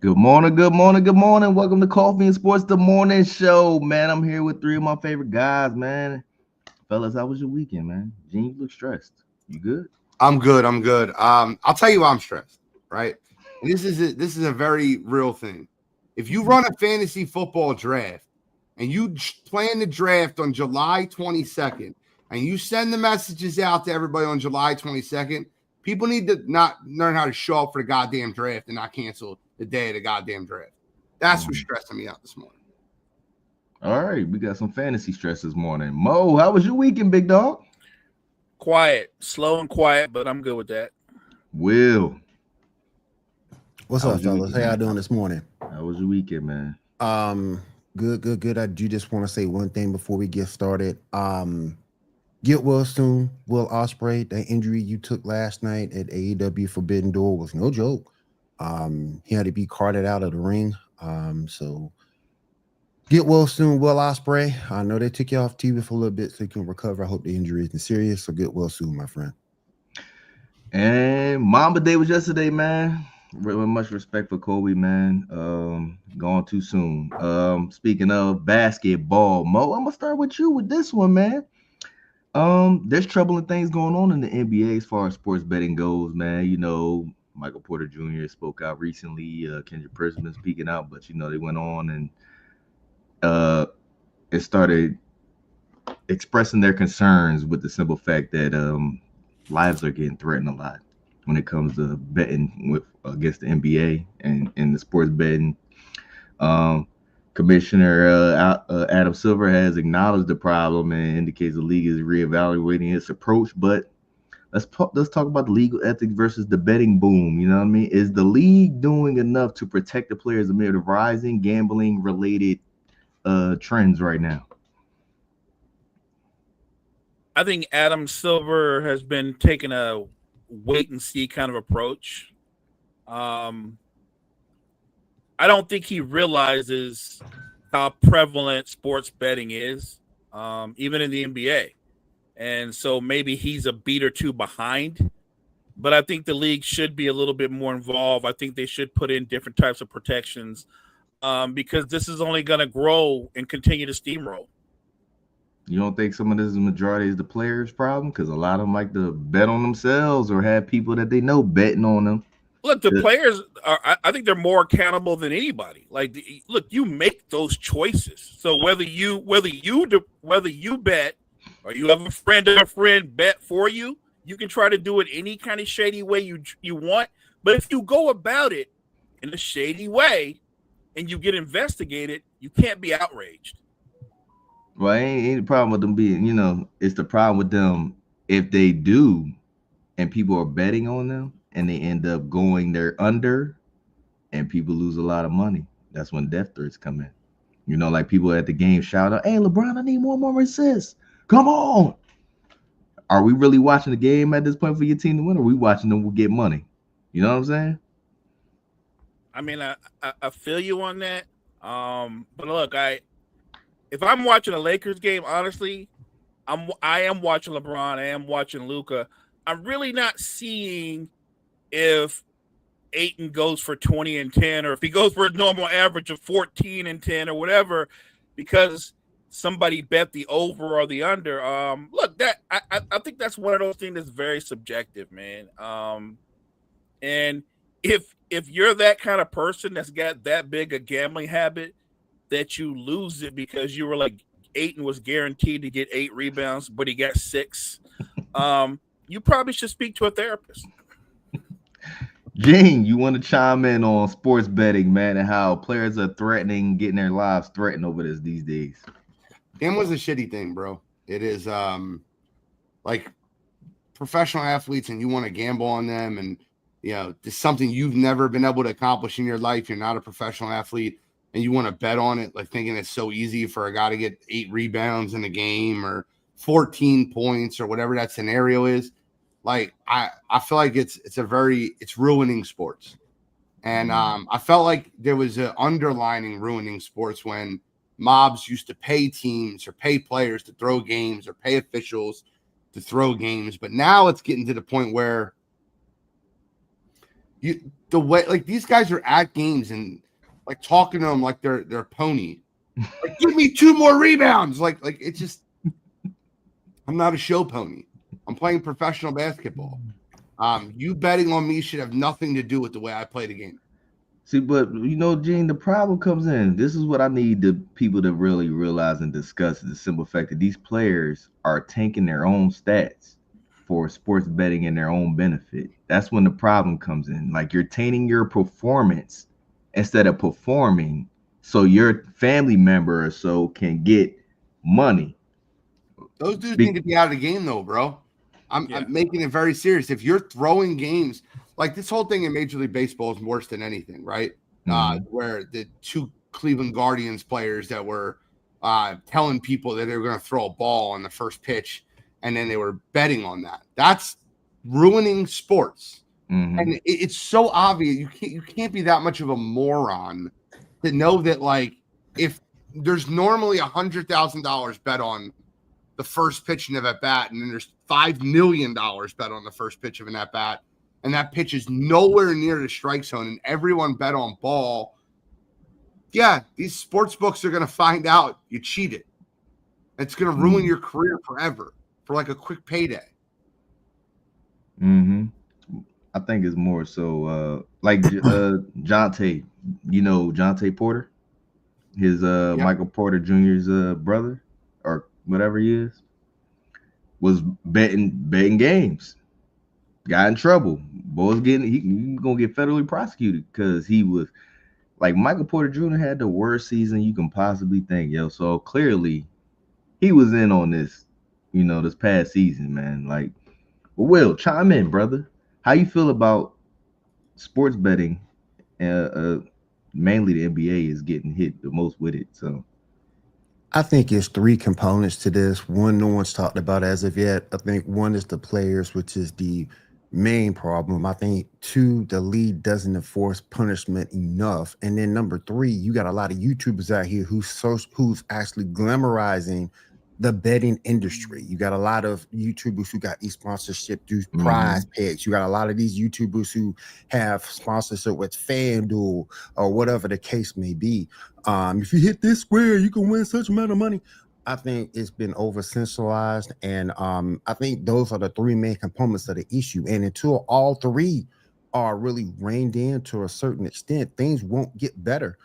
Good morning, good morning, good morning. Welcome to Coffee and Sports, the morning show, man. I'm here with three of my favorite guys, man. Fellas, how was your weekend, man? Gene, you look stressed. You good? I'm good. I'm good. I'll tell you why I'm stressed, right? And this is a very real thing. If you run a fantasy football draft and you plan the draft on July 22nd and you send the messages out to everybody on July 22nd, people need to not learn how to show up for the goddamn draft and not cancel the day of the goddamn draft. That's what's stressing me out this morning. All right, we got some fantasy stress this morning. Mo, how was your weekend, big dog? Quiet, slow and quiet, but I'm good with that. Will, What's How up, was your fellas? weekend, How y'all man? doing this morning? how was your weekend, man? Good. I do just want to say one thing before we get started. Get well soon, Will Ospreay. That injury you took last night at AEW Forbidden Door was no joke. He had to be carted out of the ring. So get well soon, Will Ospreay. I know they took you off TV for a little bit so you can recover. I hope the injury isn't serious. So get well soon, my friend. And Mamba Day was yesterday, man. With much respect for Kobe, man. Gone too soon. Speaking of basketball, Mo, I'm gonna start with you with this one, man. There's troubling things going on in the NBA as far as sports betting goes, man. You know, Michael Porter Jr. spoke out recently. Kendrick Perkins speaking out, but they went on and uh, it started expressing their concerns with the simple fact that lives are getting threatened a lot when it comes to betting with against the NBA and the sports betting. Um, Commissioner Adam Silver has acknowledged the problem and indicates the league is reevaluating its approach. But let's talk about the legal ethics versus the betting boom. You know what I mean? Is the league doing enough to protect the players amid the rising gambling related trends right now? I think Adam Silver has been taking a wait and see kind of approach. Um, I don't think he realizes how prevalent sports betting is, even in the NBA. And so maybe he's a beat or two behind. But I think the league should be a little bit more involved. I think they should put in different types of protections because this is only going to grow and continue to steamroll. You don't think some of this majority is the players' problem? Because a lot of them like to bet on themselves or have people that they know betting on them. Look, the players are. I think they're more accountable than anybody. Like, look, you make those choices. So whether you bet or you have a friend bet for you, you can try to do it any kind of shady way you want. But if you go about it in a shady way and you get investigated, you can't be outraged. Well, ain't the problem with them being, it's the problem with them if they do and people are betting on them and they end up going there under and people lose a lot of money. That's when death threats come in. Like people at the game shout out, "Hey, LeBron, I need one more assist. Come on." Are we really watching the game at this point for your team to win, or are we watching them get money? You know what I'm saying? I mean, I feel you on that. But look, if I'm watching a Lakers game, honestly, I am watching LeBron. I am watching Luka. I'm really not seeing if Ayton goes for 20 and 10, or if he goes for a normal average of 14 and 10 or whatever, because somebody bet the over or the under. Look, that I think that's one of those things that's very subjective, man. And if you're that kind of person that's got that big a gambling habit that you lose it because you were like Ayton was guaranteed to get 8 rebounds, but he got 6, you probably should speak to a therapist. Gene, you want to chime in on sports betting, man, and how players are getting their lives threatened over this these days? Gambling's a shitty thing, bro. It is like professional athletes and you want to gamble on them and it's something you've never been able to accomplish in your life. You're not a professional athlete and you want to bet on it, like thinking it's so easy for a guy to get 8 rebounds in a game or 14 points or whatever that scenario is. Like I feel like it's ruining sports. And I felt like there was an underlining ruining sports when mobs used to pay teams or pay players to throw games or pay officials to throw games. But now it's getting to the point where The way like these guys are at games and like talking to them like they're a pony. Like, give me 2 more rebounds. Like it's just I'm not a show pony. I'm playing professional basketball. You betting on me should have nothing to do with the way I play the game. See, but Gene, the problem comes in. This is what I need the people to really realize and discuss: the simple fact that these players are tanking their own stats for sports betting and their own benefit. That's when the problem comes in. Like, you're tainting your performance instead of performing so your family member or so can get money. Those dudes need to be out of the game, though, bro. I'm making it very serious. If you're throwing games, like this whole thing in Major League Baseball is worse than anything, right? Where the 2 Cleveland Guardians players that were telling people that they were going to throw a ball on the first pitch, and then they were betting on that. That's ruining sports. And it's so obvious. You can't be that much of a moron to know that, like, if there's normally $100,000 bet on the first pitch of at bat, and then there's $5 million bet on the first pitch of an at bat, and that pitch is nowhere near the strike zone, and everyone bet on ball. Yeah, these sports books are going to find out you cheated. It's going to ruin your career forever for like a quick payday. I think it's more so like Jonte, Jonte Porter, his Michael Porter Jr.'s brother or whatever he is, was betting games. Got in trouble. Boy's he's gonna get federally prosecuted because he was like, Michael Porter Jr. had the worst season you can possibly think, yo. So clearly he was in on this, this past season, man. Like, well, Will, chime in, brother. How you feel about sports betting? Mainly the NBA is getting hit the most with it. So I think it's 3 components to this. One, no one's talked about as of yet. I think one is the players, which is the main problem. I think 2, the league doesn't enforce punishment enough. And then number 3, you got a lot of YouTubers out here who's actually glamorizing the betting industry. You got a lot of YouTubers who got these sponsorship through prize picks. You got a lot of these YouTubers who have sponsorship with FanDuel or whatever the case may be. If you hit this square, you can win such amount of money. I think it's been over sensationalized, and I think those are the 3 main components of the issue. And until all 3 are really reined in to a certain extent, things won't get better.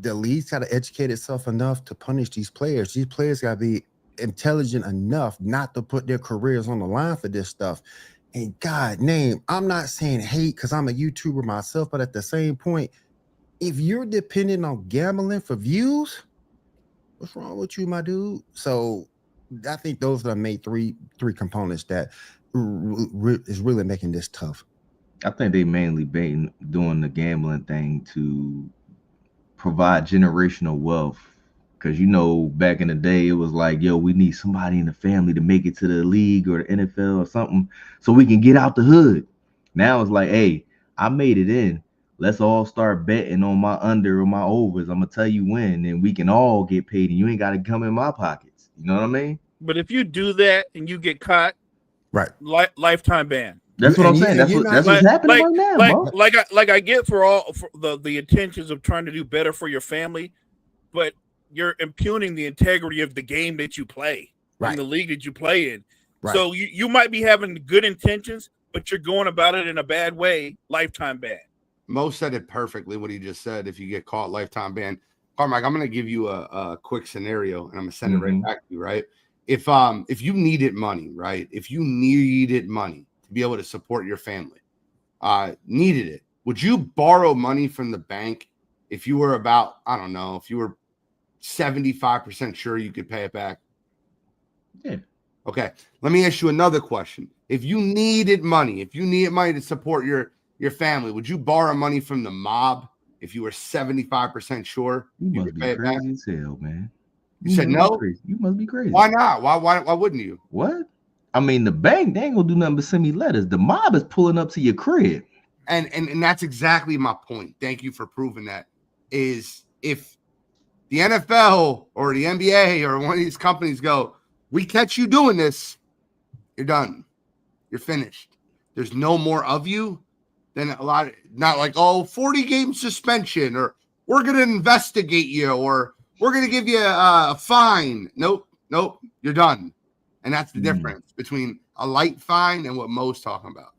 The league's got to educate itself enough to punish these players. These players got to be intelligent enough not to put their careers on the line for this stuff. And God name, I'm not saying hate because I'm a YouTuber myself, but at the same point, if you're dependent on gambling for views, what's wrong with you, my dude? So I think those are the main three components that is really making this tough. I think they mainly been doing the gambling thing to provide generational wealth, because back in the day it was like, yo, we need somebody in the family to make it to the league or the NFL or something so we can get out the hood. Now it's like, hey, I made it in, let's all start betting on my under or my overs. I'm gonna tell you when, and we can all get paid, and you ain't got to come in my pockets. You know what I mean? But if you do that and you get caught, right, lifetime ban. That's what I'm saying. That's what's happening right now, bro. Like I get for the intentions of trying to do better for your family, but you're impugning the integrity of the game that you play, in the league that you play in. Right. So you might be having good intentions, but you're going about it in a bad way. Lifetime ban. Mo said it perfectly what he just said. If you get caught, lifetime ban. Carmike, I'm going to give you a quick scenario, and I'm going to send it right back to you, right? If you needed money, right? If you needed money to be able to support your family, needed it, would you borrow money from the bank if you were about, I don't know, if you were 75% sure you could pay it back? Yeah. Okay. Let me ask you another question. If you needed money to support your family, would you borrow money from the mob if you were 75% sure you could pay it back? Crazy as hell, man. You said no? You must be crazy. Why not? Why wouldn't you? What? I mean, the bank, they ain't gonna do nothing but send me letters. The mob is pulling up to your crib. And that's exactly my point. Thank you for proving that. Is if the NFL or the NBA or one of these companies go, we catch you doing this, you're done. You're finished. There's no more of you. then a lot, not like, 40-game suspension, or we're going to investigate you, or we're going to give you a fine. Nope, you're done. And that's the difference between a light fine and what Mo's talking about.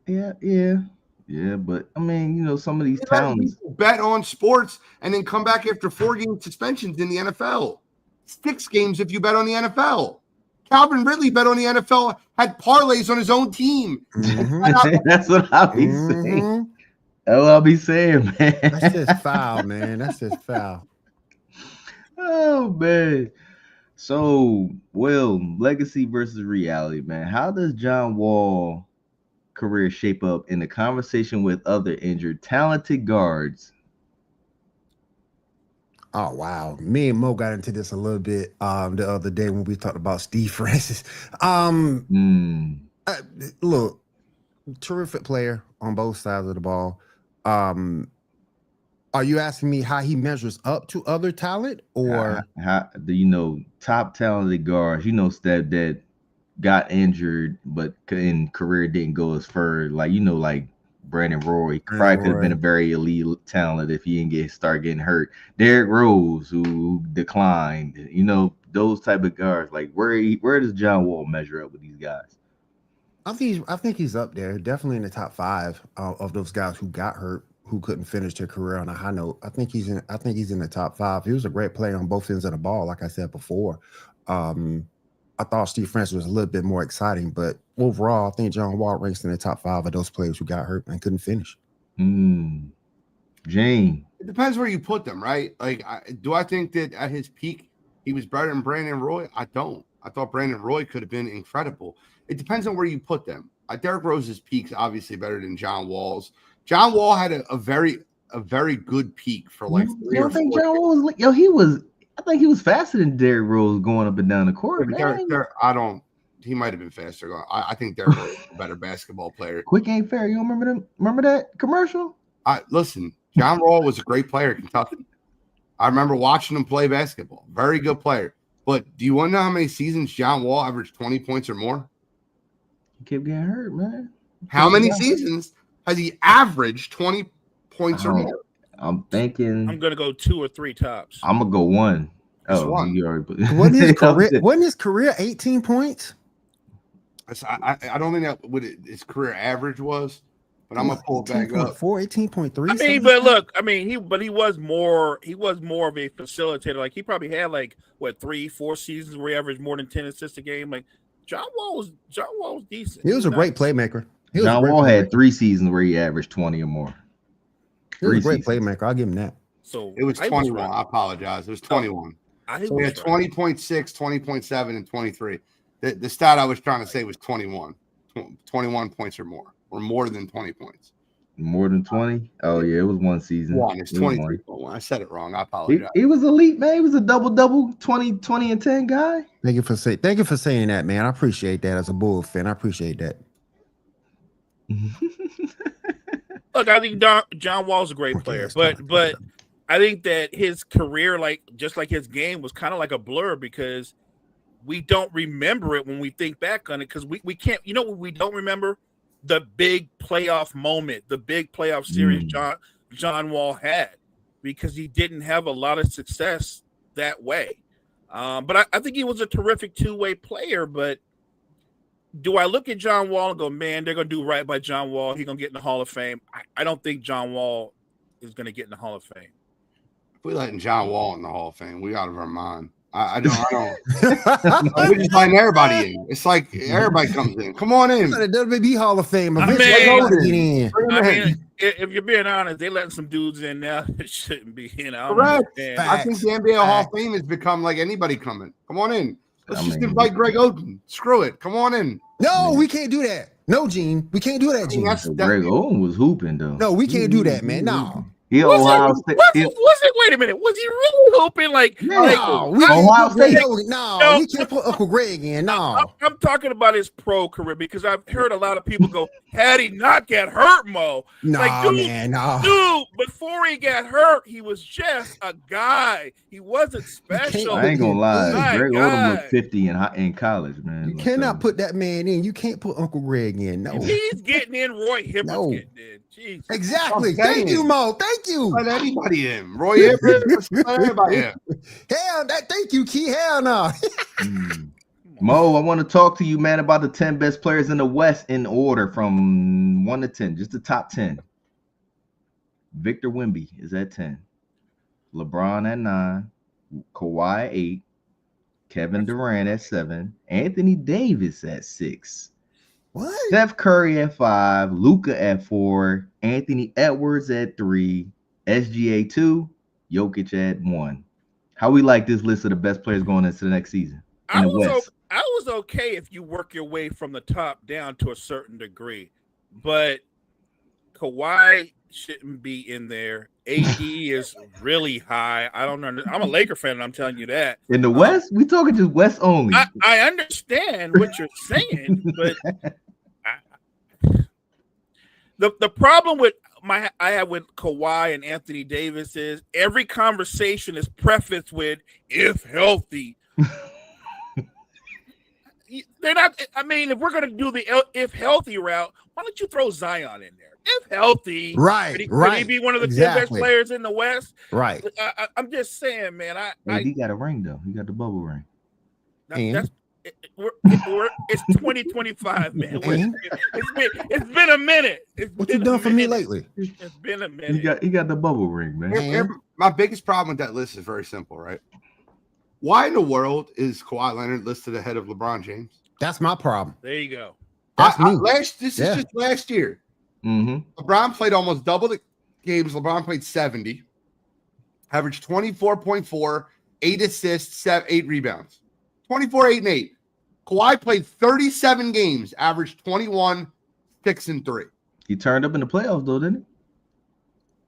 Yeah, but I mean, some of these talents bet on sports and then come back after 4-game suspensions in the NFL. 6 games if you bet on the NFL. Calvin Ridley bet on the NFL, had parlays on his own team. That's what I'll be saying. That's what I'll be saying, man. That's just foul, man. That's just foul. Oh, man. So, legacy versus reality, man. How does John Wall career shape up in the conversation with other injured talented guards? Oh wow, me and Mo got into this a little bit the other day when we talked about Steve Francis. Look, terrific player on both sides of the ball. Are you asking me how he measures up to other talent, or how do top talented guards? That got injured, but in career didn't go as far. Like Brandon Roy probably could have been a very elite talent if he didn't start getting hurt. Derrick Rose, who declined. Those type of guards. Like where does John Wall measure up with these guys? I think he's up there, definitely in the top 5 of those guys who got hurt, who couldn't finish their career on a high note. I think he's in the top 5. He was a great player on both ends of the ball, like I said before. I thought Steve Francis was a little bit more exciting, but overall, I think John Wall ranks in the top 5 of those players who got hurt and couldn't finish. Jane. It depends where you put them, right? Like, do I think that at his peak he was better than Brandon Roy? I don't. I thought Brandon Roy could have been incredible. It depends on where you put them. Derrick Rose's peak's obviously better than John Wall's. John Wall had a very good peak for like 3 or 4 I think John Wall was I think he was faster than Derrick Rose going up and down the court. He might have been faster. I think Derrick Rose is a better basketball player. Quick ain't fair. You don't remember that commercial? Listen, John Wall was a great player at Kentucky. I remember watching him play basketball. Very good player. But do you want to know how many seasons John Wall averaged 20 points or more? He kept getting hurt, man. How many seasons has he averaged 20 points or more? I'm thinking I'm gonna go 2 or 3 tops. I'm gonna go 1. Just 1. You already put Wasn't his career 18 points? I don't think that what his career average was, but I'm gonna pull it back up. 18.3. I mean, but look, he was more of a facilitator. Like he probably had 3-4 seasons where he averaged more than 10 assists a game. Like John Wall was decent. He was a great playmaker. John Wall had 3 seasons where he averaged 20 or more. He was a great playmaker. I'll give him that. So it was 21. I apologize. It was 21. So he had 20.6, 20.7, and 23. The stat I was trying to say was 21. 21 points or more than 20 points. More than 20? Oh, yeah, it was 1 season. It's 23.1. I said it wrong. I apologize. He was elite, man. He was a double, 20, and 10 guy. Thank you for saying that, man. I appreciate that as a Bull fan. I appreciate that. Look, I think John Wall's a great player, but I think that his career, just like his game, was kind of like a blur because we don't remember it when we think back on it because we can't. You know what we don't remember? The big playoff moment, the big playoff series John Wall had because he didn't have a lot of success that way. But I think he was a terrific two-way player, but do I look at John Wall and go, man, they're going to do right by John Wall. He's going to get in the Hall of Fame. I don't think John Wall is going to get in the Hall of Fame. If we letting John Wall in the Hall of Fame, we out of our mind. I don't. We're just letting everybody in. It's like everybody comes in. Come on in. The WB Hall of Fame. If you're being honest, they letting some dudes in now that shouldn't be in. Correct. I think the NBA Hall of Fame has become like anybody coming. Come on in. Let's just invite Greg Oden. Screw it. Come on in. No, we can't do that. No, Gene. We can't do that, Gene. Greg Oden was hooping, though. No, we can't do that, man. No. Ohio State. Wait a minute. Was he really hoping No, Ohio State. No, we can't put Uncle Greg in. No, I'm talking about his pro career because I've heard a lot of people go, had he not get hurt, Mo. Dude, before he got hurt, he was just a guy. He wasn't special. I ain't gonna lie. Greg Odom looked 50 in college, man. You cannot put that man in. You can't put Uncle Greg in. No, he's getting in. Roy Hibbert's getting in. Jeez. Exactly. Thank you, Mo. Thank you. Let anybody in. Roy Hibbert. Let anybody in. Hell, thank you, Key. Hell no. Mo, I want to talk to you, man, about the 10 best players in the West in order from 1 to 10, just the top 10. Victor Wemby is at 10. LeBron at 9. Kawhi at 8. Kevin Durant at 7. Anthony Davis at 6. What? Steph Curry at 5. Luka at 4. Anthony Edwards at 3. SGA 2. Jokic at 1. How we like this list of the best players going into the next season in the West? I was okay if you work your way from the top down to a certain degree, but Kawhi shouldn't be in there. AD is really high. I don't know. I'm a Laker fan, and I'm telling you that. In the West? We talking just West only. I understand what you're saying, but the problem with I have with Kawhi and Anthony Davis is every conversation is prefaced with "if healthy." They're not. I mean, if we're going to do the if healthy route, why don't you throw Zion in there? If healthy, right? Could he be one of the 10 best players in the West? Right. I'm just saying, man. He got a ring though. He got the bubble ring. It's 2025, man. It's been a minute. What you done for me lately? It's been a minute. He got the bubble ring, man. My biggest problem with that list is very simple, right? Why in the world is Kawhi Leonard listed ahead of LeBron James? That's my problem. There you go. This is just last year. Mm-hmm. LeBron played almost double the games. LeBron played 70, averaged 24.4, 8 assists, 8 rebounds. 24, 8, and 8. Kawhi played 37 games, averaged 21, 6, and 3. He turned up in the playoffs, though, didn't he?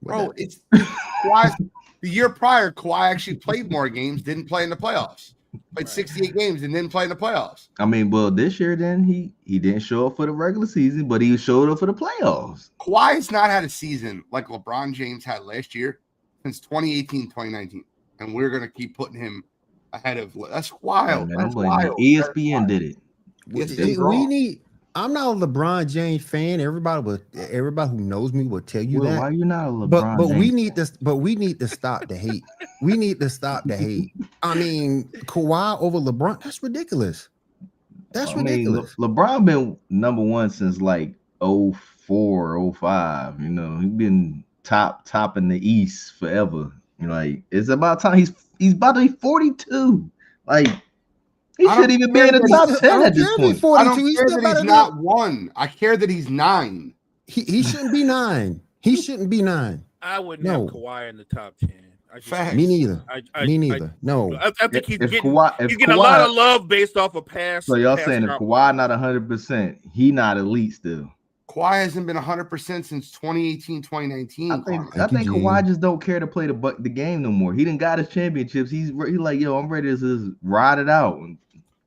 Bro, it's Kawhi. The year prior, Kawhi actually played more games, didn't play in the playoffs. Played 68 games and didn't play in the playoffs. I mean, well, this year then he didn't show up for the regular season, but he showed up for the playoffs. Kawhi has not had a season like LeBron James had last year since 2018, 2019. And we're going to keep putting him ahead of – that's wild. Man, that's wild. ESPN did it. We need – I'm not a LeBron James fan. Everybody who knows me will tell you that. Why are you not a LeBron but James? we need to stop the hate. We need to stop the hate. I mean, Kawhi over LeBron, that's ridiculous. That's ridiculous. LeBron been number one since like 04, 05. You know, he's been top in the East forever. You know, like it's about time. He's about to be 42. Like he shouldn't even be in the top 10 at this point. I don't care that he's not 1. I care that he's 9. He shouldn't be 9. He shouldn't be 9. I wouldn't have Kawhi in the top 10. Me neither. Me neither. No. I think he's getting a lot of love based off of past. So y'all saying if Kawhi not 100%, he not elite still. Kawhi hasn't been 100% since 2018, 2019. I think Kawhi just don't care to play the game no more. He done got his championships. He's like, yo, I'm ready to just ride it out. And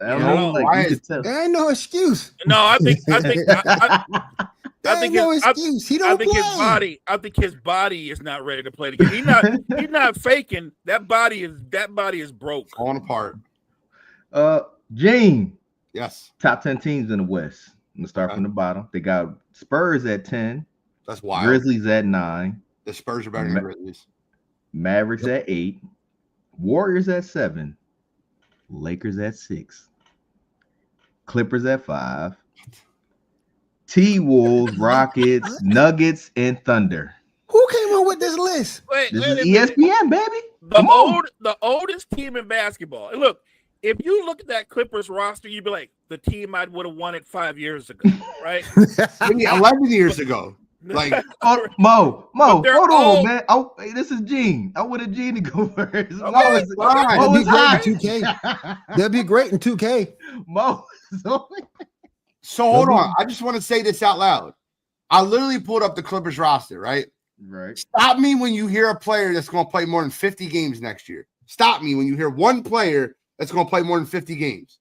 I don't know, like you could tell. There ain't no excuse. No, I think no excuse. He don't play. I think his body is not ready to play the game. He's not faking. That body is broke. Falling apart. Gene. Yes. Top 10 teams in the West. I'm gonna start from the bottom. They got Spurs at 10. That's wild. Grizzlies at 9. The Spurs are better than the Grizzlies. Mavericks at 8. Warriors at 7. Lakers at 6. Clippers at 5. T-Wolves, Rockets, Nuggets, and Thunder. Who came up with this list? This is ESPN, baby. The oldest team in basketball. And look, if you look at that Clippers roster, you'd be like, the team I would have won it 5 years ago, right? 11 years ago. Like Mo, hold on, man. This is Gene. I wanted Gene to go first. That'd be great in 2K. That'd be great in 2K. Mo. So hold on. I just want to say this out loud. I literally pulled up the Clippers roster, right? Right. Stop me when you hear a player that's going to play more than 50 games next year. Stop me when you hear one player that's going to play more than 50 games.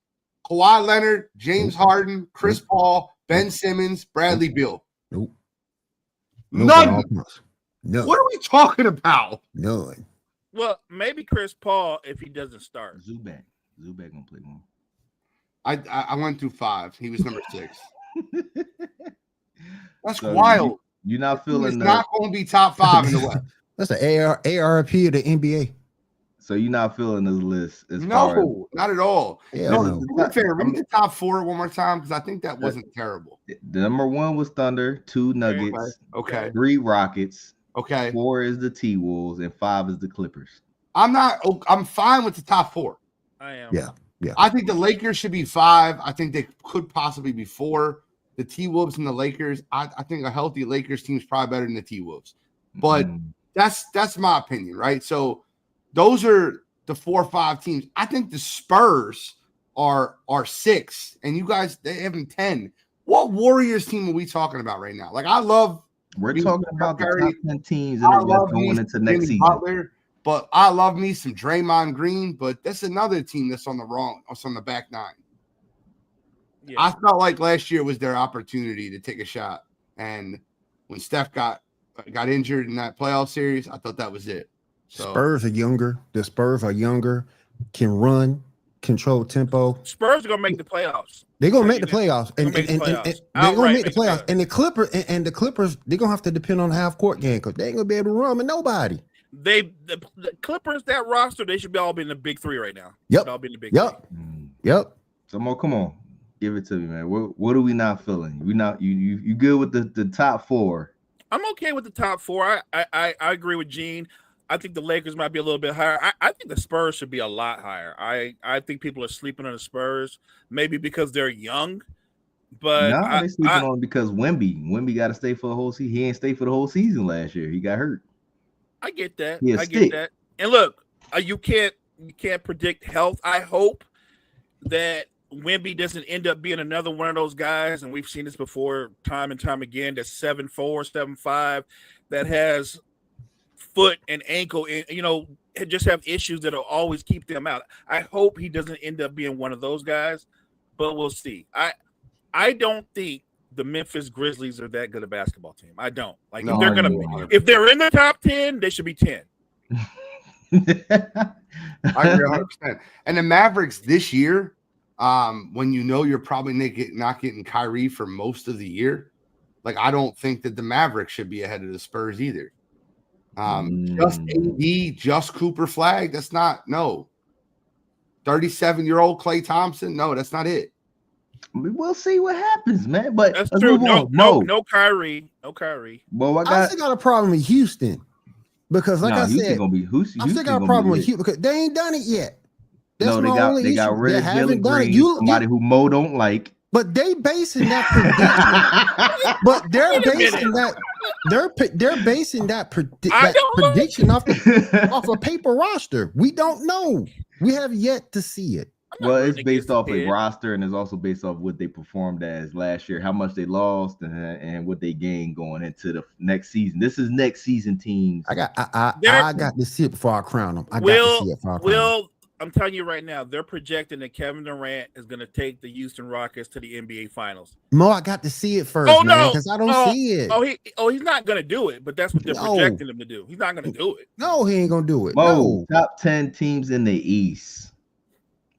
Kawhi Leonard, James Harden, Chris Paul, Ben Simmons, Bradley Beal. Nope. None. No. What are we talking about? None. Well, maybe Chris Paul if he doesn't start. Zubac gonna play more. I went through 5. He was number 6. That's So wild. You're not feeling He's not going to be top 5 in the West. That's an ARP of the NBA. So you're not feeling this list No, not at all. Yeah, No, to be fair, read the top 4 one more time because I think that wasn't terrible. The number 1 was Thunder, 2 Nuggets, okay, 3 Rockets, okay, 4 is the T-Wolves, and 5 is the Clippers. I'm fine with the top 4. I am. Yeah. I think the Lakers should be 5. I think they could possibly be 4. The T-Wolves and the Lakers. I think a healthy Lakers team is probably better than the T-Wolves. But that's my opinion, right? So those are the 4 or 5 teams. I think the Spurs are 6, and you guys they have them 10. What Warriors team are we talking about right now? Like we're talking about the top 10 teams in the West going into next season. Butler, but I love me some Draymond Green, but that's another team that's on the back 9. Yeah. I felt like last year was their opportunity to take a shot, and when Steph got injured in that playoff series, I thought that was it. So, Spurs are younger. The Spurs are younger, can run, control tempo. Spurs are gonna make the playoffs. They're gonna make the playoffs, and they're gonna make the playoffs. And the Clippers, they're gonna have to depend on the half court game because they ain't gonna be able to run with nobody. The Clippers, that roster, they should be all be in the big 3 right now. Yep. All be in the big 3. Yep. So Mo, come on, give it to me, man. What are we not feeling? We not you good with the top 4? I'm okay with the top 4. I agree with Gene. I think the Lakers might be a little bit higher. I think the Spurs should be a lot higher. I think people are sleeping on the Spurs, maybe because they're young. But they're sleeping on because Wemby got to stay for the whole season. He ain't stay for the whole season last year. He got hurt. I get that. Get that. And look, you can't predict health. I hope that Wemby doesn't end up being another one of those guys, and we've seen this before time and time again, that's 7'4", 7'5", that has foot and ankle, and just have issues that'll always keep them out. I hope he doesn't end up being one of those guys, but we'll see. I don't think the Memphis Grizzlies are that good a basketball team. I don't. Like if they're in the top 10, they should be 10. I agree 100%. And the Mavericks this year, when you're probably not getting Kyrie for most of the year, like I don't think that the Mavericks should be ahead of the Spurs either. Just AD, just Cooper Flag. That's not 37-year-old Klay Thompson. No, that's not it. We'll see what happens, man. But that's true. No Kyrie. Well, I still got a problem with Houston because, like I said, I still got a problem with Houston because they ain't done it yet. That's they got rid of Jalen Green, somebody who Mo don't like. But they basing that prediction. But they're basing that prediction off a paper roster. We don't know. We have yet to see it. Well, it's based off a roster, and it's also based off what they performed as last year, how much they lost, and what they gained going into the next season. This is next season teams. I got to see it before I crown them. I'm telling you right now, they're projecting that Kevin Durant is going to take the Houston Rockets to the NBA Finals. Mo, I got to see it first, because I don't see it. He's not going to do it, but that's what they're projecting him to do. He's not going to do it. No, he ain't going to do it. Mo, top 10 teams in the East.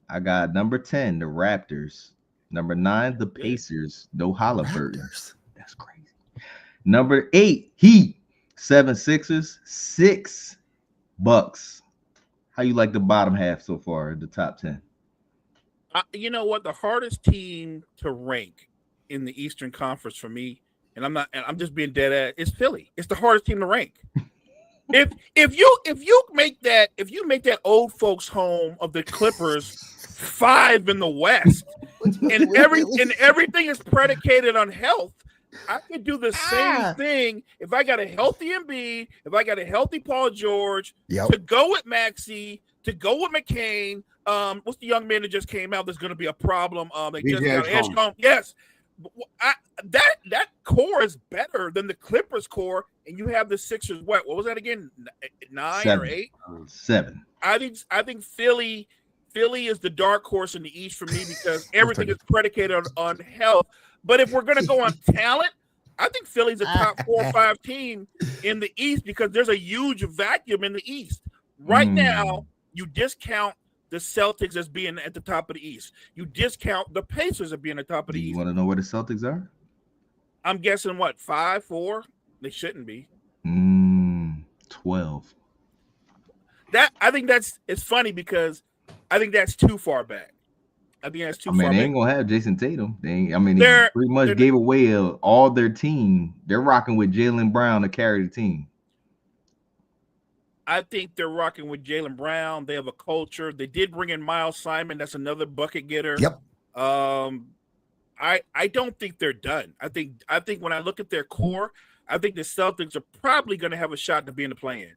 I got number 10, the Raptors. Number 9, the Pacers. No Halliburton. That's crazy. Number 8, Heat. 7 Sixers. 6 Bucks. How you like the bottom half so far, the top 10? You know what? The hardest team to rank in the Eastern Conference for me, and I'm just being dead at, is Philly. It's the hardest team to rank. If you make that old folks home of the Clippers 5 in the West, and everything is predicated on health, I could do the same thing if I got a healthy Embiid, if I got a healthy Paul George, to go with Maxey, to go with McCain. What's the young man that just came out that's going to be a problem? They just got Edgecombe. Yes. That core is better than the Clippers core, and you have the Sixers. What was that again? 9 or 8? 7. I think Philly is the dark horse in the East for me because everything is predicated on health. But if we're going to go on talent, I think Philly's a top 4 or 5 team in the East because there's a huge vacuum in the East. Right now, you discount the Celtics as being at the top of the East. You discount the Pacers as being at the top of the East. You want to know where the Celtics are? I'm guessing, 5, 4? They shouldn't be. 12. I think it's funny because I think that's too far back. I think that's too far back. They ain't going to have Jason Tatum. They pretty much gave away all their team. They're rocking with Jaylen Brown to carry the team. I think they're rocking with Jaylen Brown. They have a culture. They did bring in Miles Simon. That's another bucket getter. Yep. I don't think they're done. I think when I look at their core, I think the Celtics are probably going to have a shot to be in the play-in.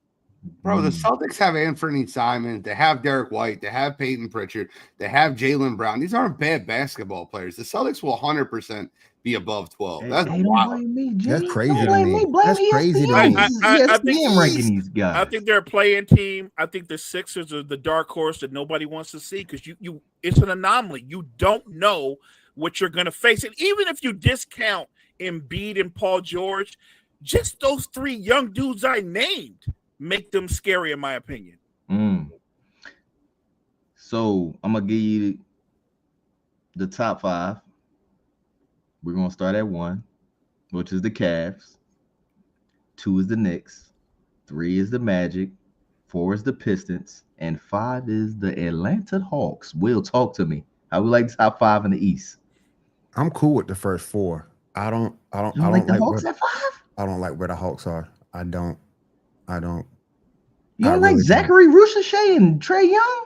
Bro, the Celtics have Anthony Simons. They have Derek White. They have Peyton Pritchard. They have Jaylen Brown. These aren't bad basketball players. The Celtics will 100% be above 12. That's wild. That's crazy to me. That's crazy to me. I think ranking these guys. I think they're a play-in team. I think the Sixers are the dark horse that nobody wants to see because you it's an anomaly. You don't know what you're going to face. And even if you discount Embiid and Paul George, just those 3 young dudes I named make them scary, in my opinion. So I'm gonna give you the top 5. We're gonna start at 1, which is the Cavs. 2 is the Knicks. 3 is the Magic. 4 is the Pistons, and 5 is the Atlanta Hawks. Will, talk to me. How we like the top 5 in the East? I'm cool with the first 4. I don't like the Hawks at 5. I don't like where the Hawks are. I don't. You don't like Zachary Ruchet and Trae Young?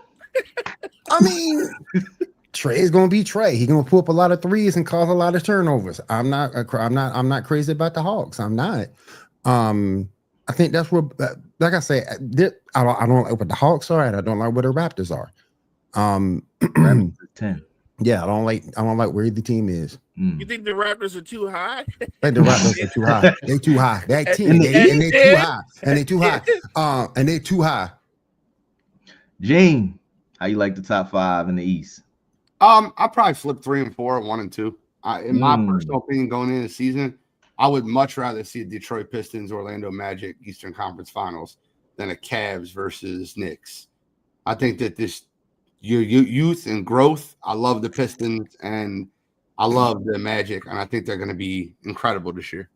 I mean, Trey is gonna be Trey. He's gonna pull up a lot of threes and cause a lot of turnovers. I'm not crazy about the Hawks. I'm not. I think that's where, like I say, I don't like what the Hawks are, and I don't like where the Raptors are. Raptors 10. Yeah, I don't like where the team is. You think the Raptors are too high? I think the Raptors are too high. They're too high. They're 10, and they're too high. And they're too high. And they're too high. Gene, how you like the top 5 in the East? I'll probably flip 3 and 4, 1 and 2. In my personal opinion, going into the season, I would much rather see a Detroit Pistons, Orlando Magic, Eastern Conference Finals than a Cavs versus Knicks. I think that this your youth and growth. I love the Pistons and I love the Magic, and I think they're going to be incredible this year.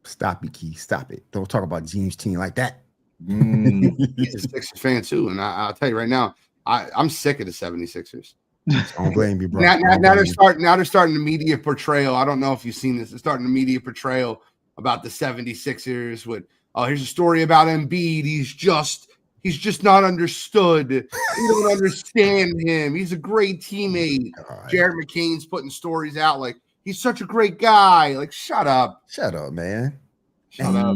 Stop it, Key. Stop it. Don't talk about Gene's team like that. He's a Sixers fan too, and I'll tell you right now, I'm sick of the 76ers. Don't blame me, bro. Now they're starting the media portrayal. I don't know if you've seen this. They're starting the media portrayal about the 76ers with, here's a story about Embiid. He's just not understood. You don't understand him. He's a great teammate. God. Jared McCain's putting stories out like he's such a great guy. Like, shut up. Shut up, man. Shut up.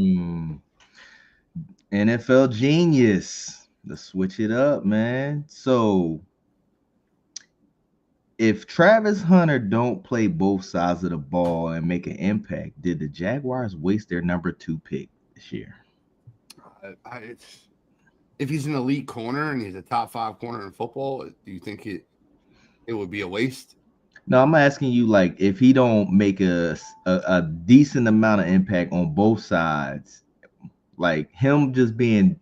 NFL GENEius. Let's switch it up, man. So if Travis Hunter don't play both sides of the ball and make an impact, did the Jaguars waste their number 2 pick this year? If he's an elite corner and he's a top 5 corner in football, do you think it would be a waste? No, I'm asking you, like, if he don't make a decent amount of impact on both sides, like him just being,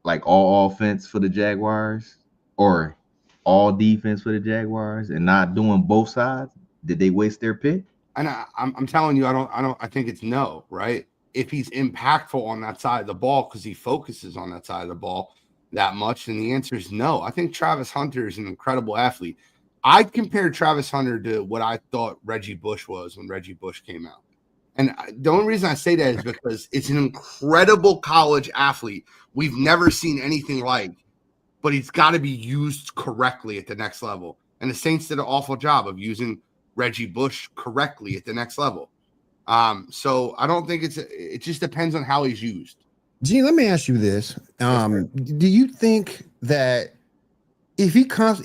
like all offense for the Jaguars or all defense for the Jaguars and not doing both sides, did they waste their pick? And I'm telling you, I think it's no, right? If he's impactful on that side of the ball because he focuses on that side of the ball that much, then the answer is no. I think Travis Hunter is an incredible athlete. I'd compare Travis Hunter to what I thought Reggie Bush was when Reggie Bush came out. And the only reason I say that is because it's an incredible college athlete we've never seen anything like, but he's got to be used correctly at the next level. And the Saints did an awful job of using Reggie Bush correctly at the next level. So I don't think it just depends on how he's used. Gene, let me ask you this. Do you think that if he comes,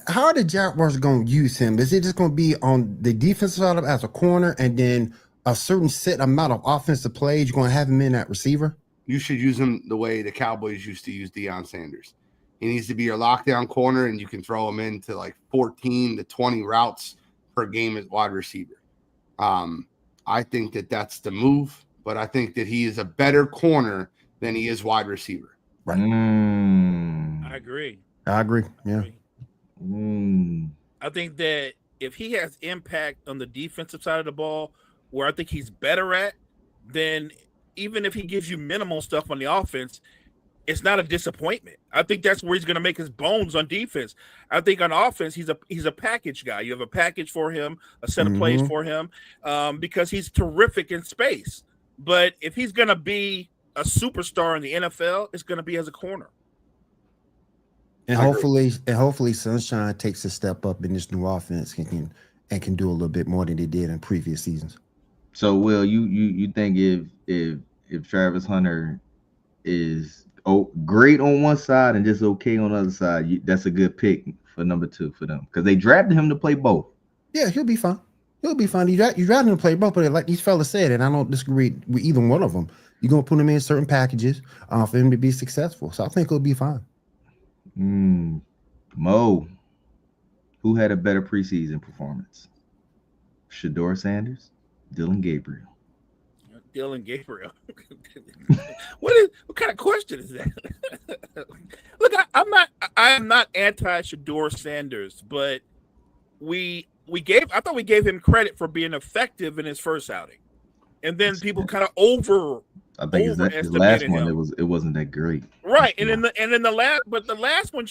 how are the Jaguars going to use him? Is it just going to be on the defensive side of as a corner, and then a certain set amount of offensive plays you're going to have him in at receiver? You should use him the way the Cowboys used to use Deion Sanders. He needs to be your lockdown corner, and you can throw him into like 14 to 20 routes per game as wide receiver. I think that that's the move, but I think that he is a better corner than he is wide receiver. Right. I agree. Yeah. I think that if he has impact on the defensive side of the ball, where I think he's better at, then even if he gives you minimal stuff on the offense, it's not a disappointment. I think that's where he's going to make his bones on defense. I think on offense, he's a package guy. You have a package for him, a set of plays for him, because he's terrific in space. But if he's going to be a superstar in the NFL, it's going to be as a corner. And hopefully Sunshine takes a step up in this new offense and can do a little bit more than they did in previous seasons. So, Will, you think if Travis Hunter is great on one side and just okay on the other side, that's a good pick for number 2 for them, because they drafted him to play both. Yeah, he'll be fine. You drafted him to play both, but like these fellas said, and I don't disagree with either one of them, you're going to put him in certain packages for him to be successful. So I think he'll be fine. Mo, who had a better preseason performance? Shedeur Sanders, Dylan Gabriel. Dylan Gabriel. What kind of question is that? Look, I'm not anti Shedeur Sanders, but I thought we gave him credit for being effective in his first outing, and then people kind of I think the last one it wasn't that great, right? And then the last one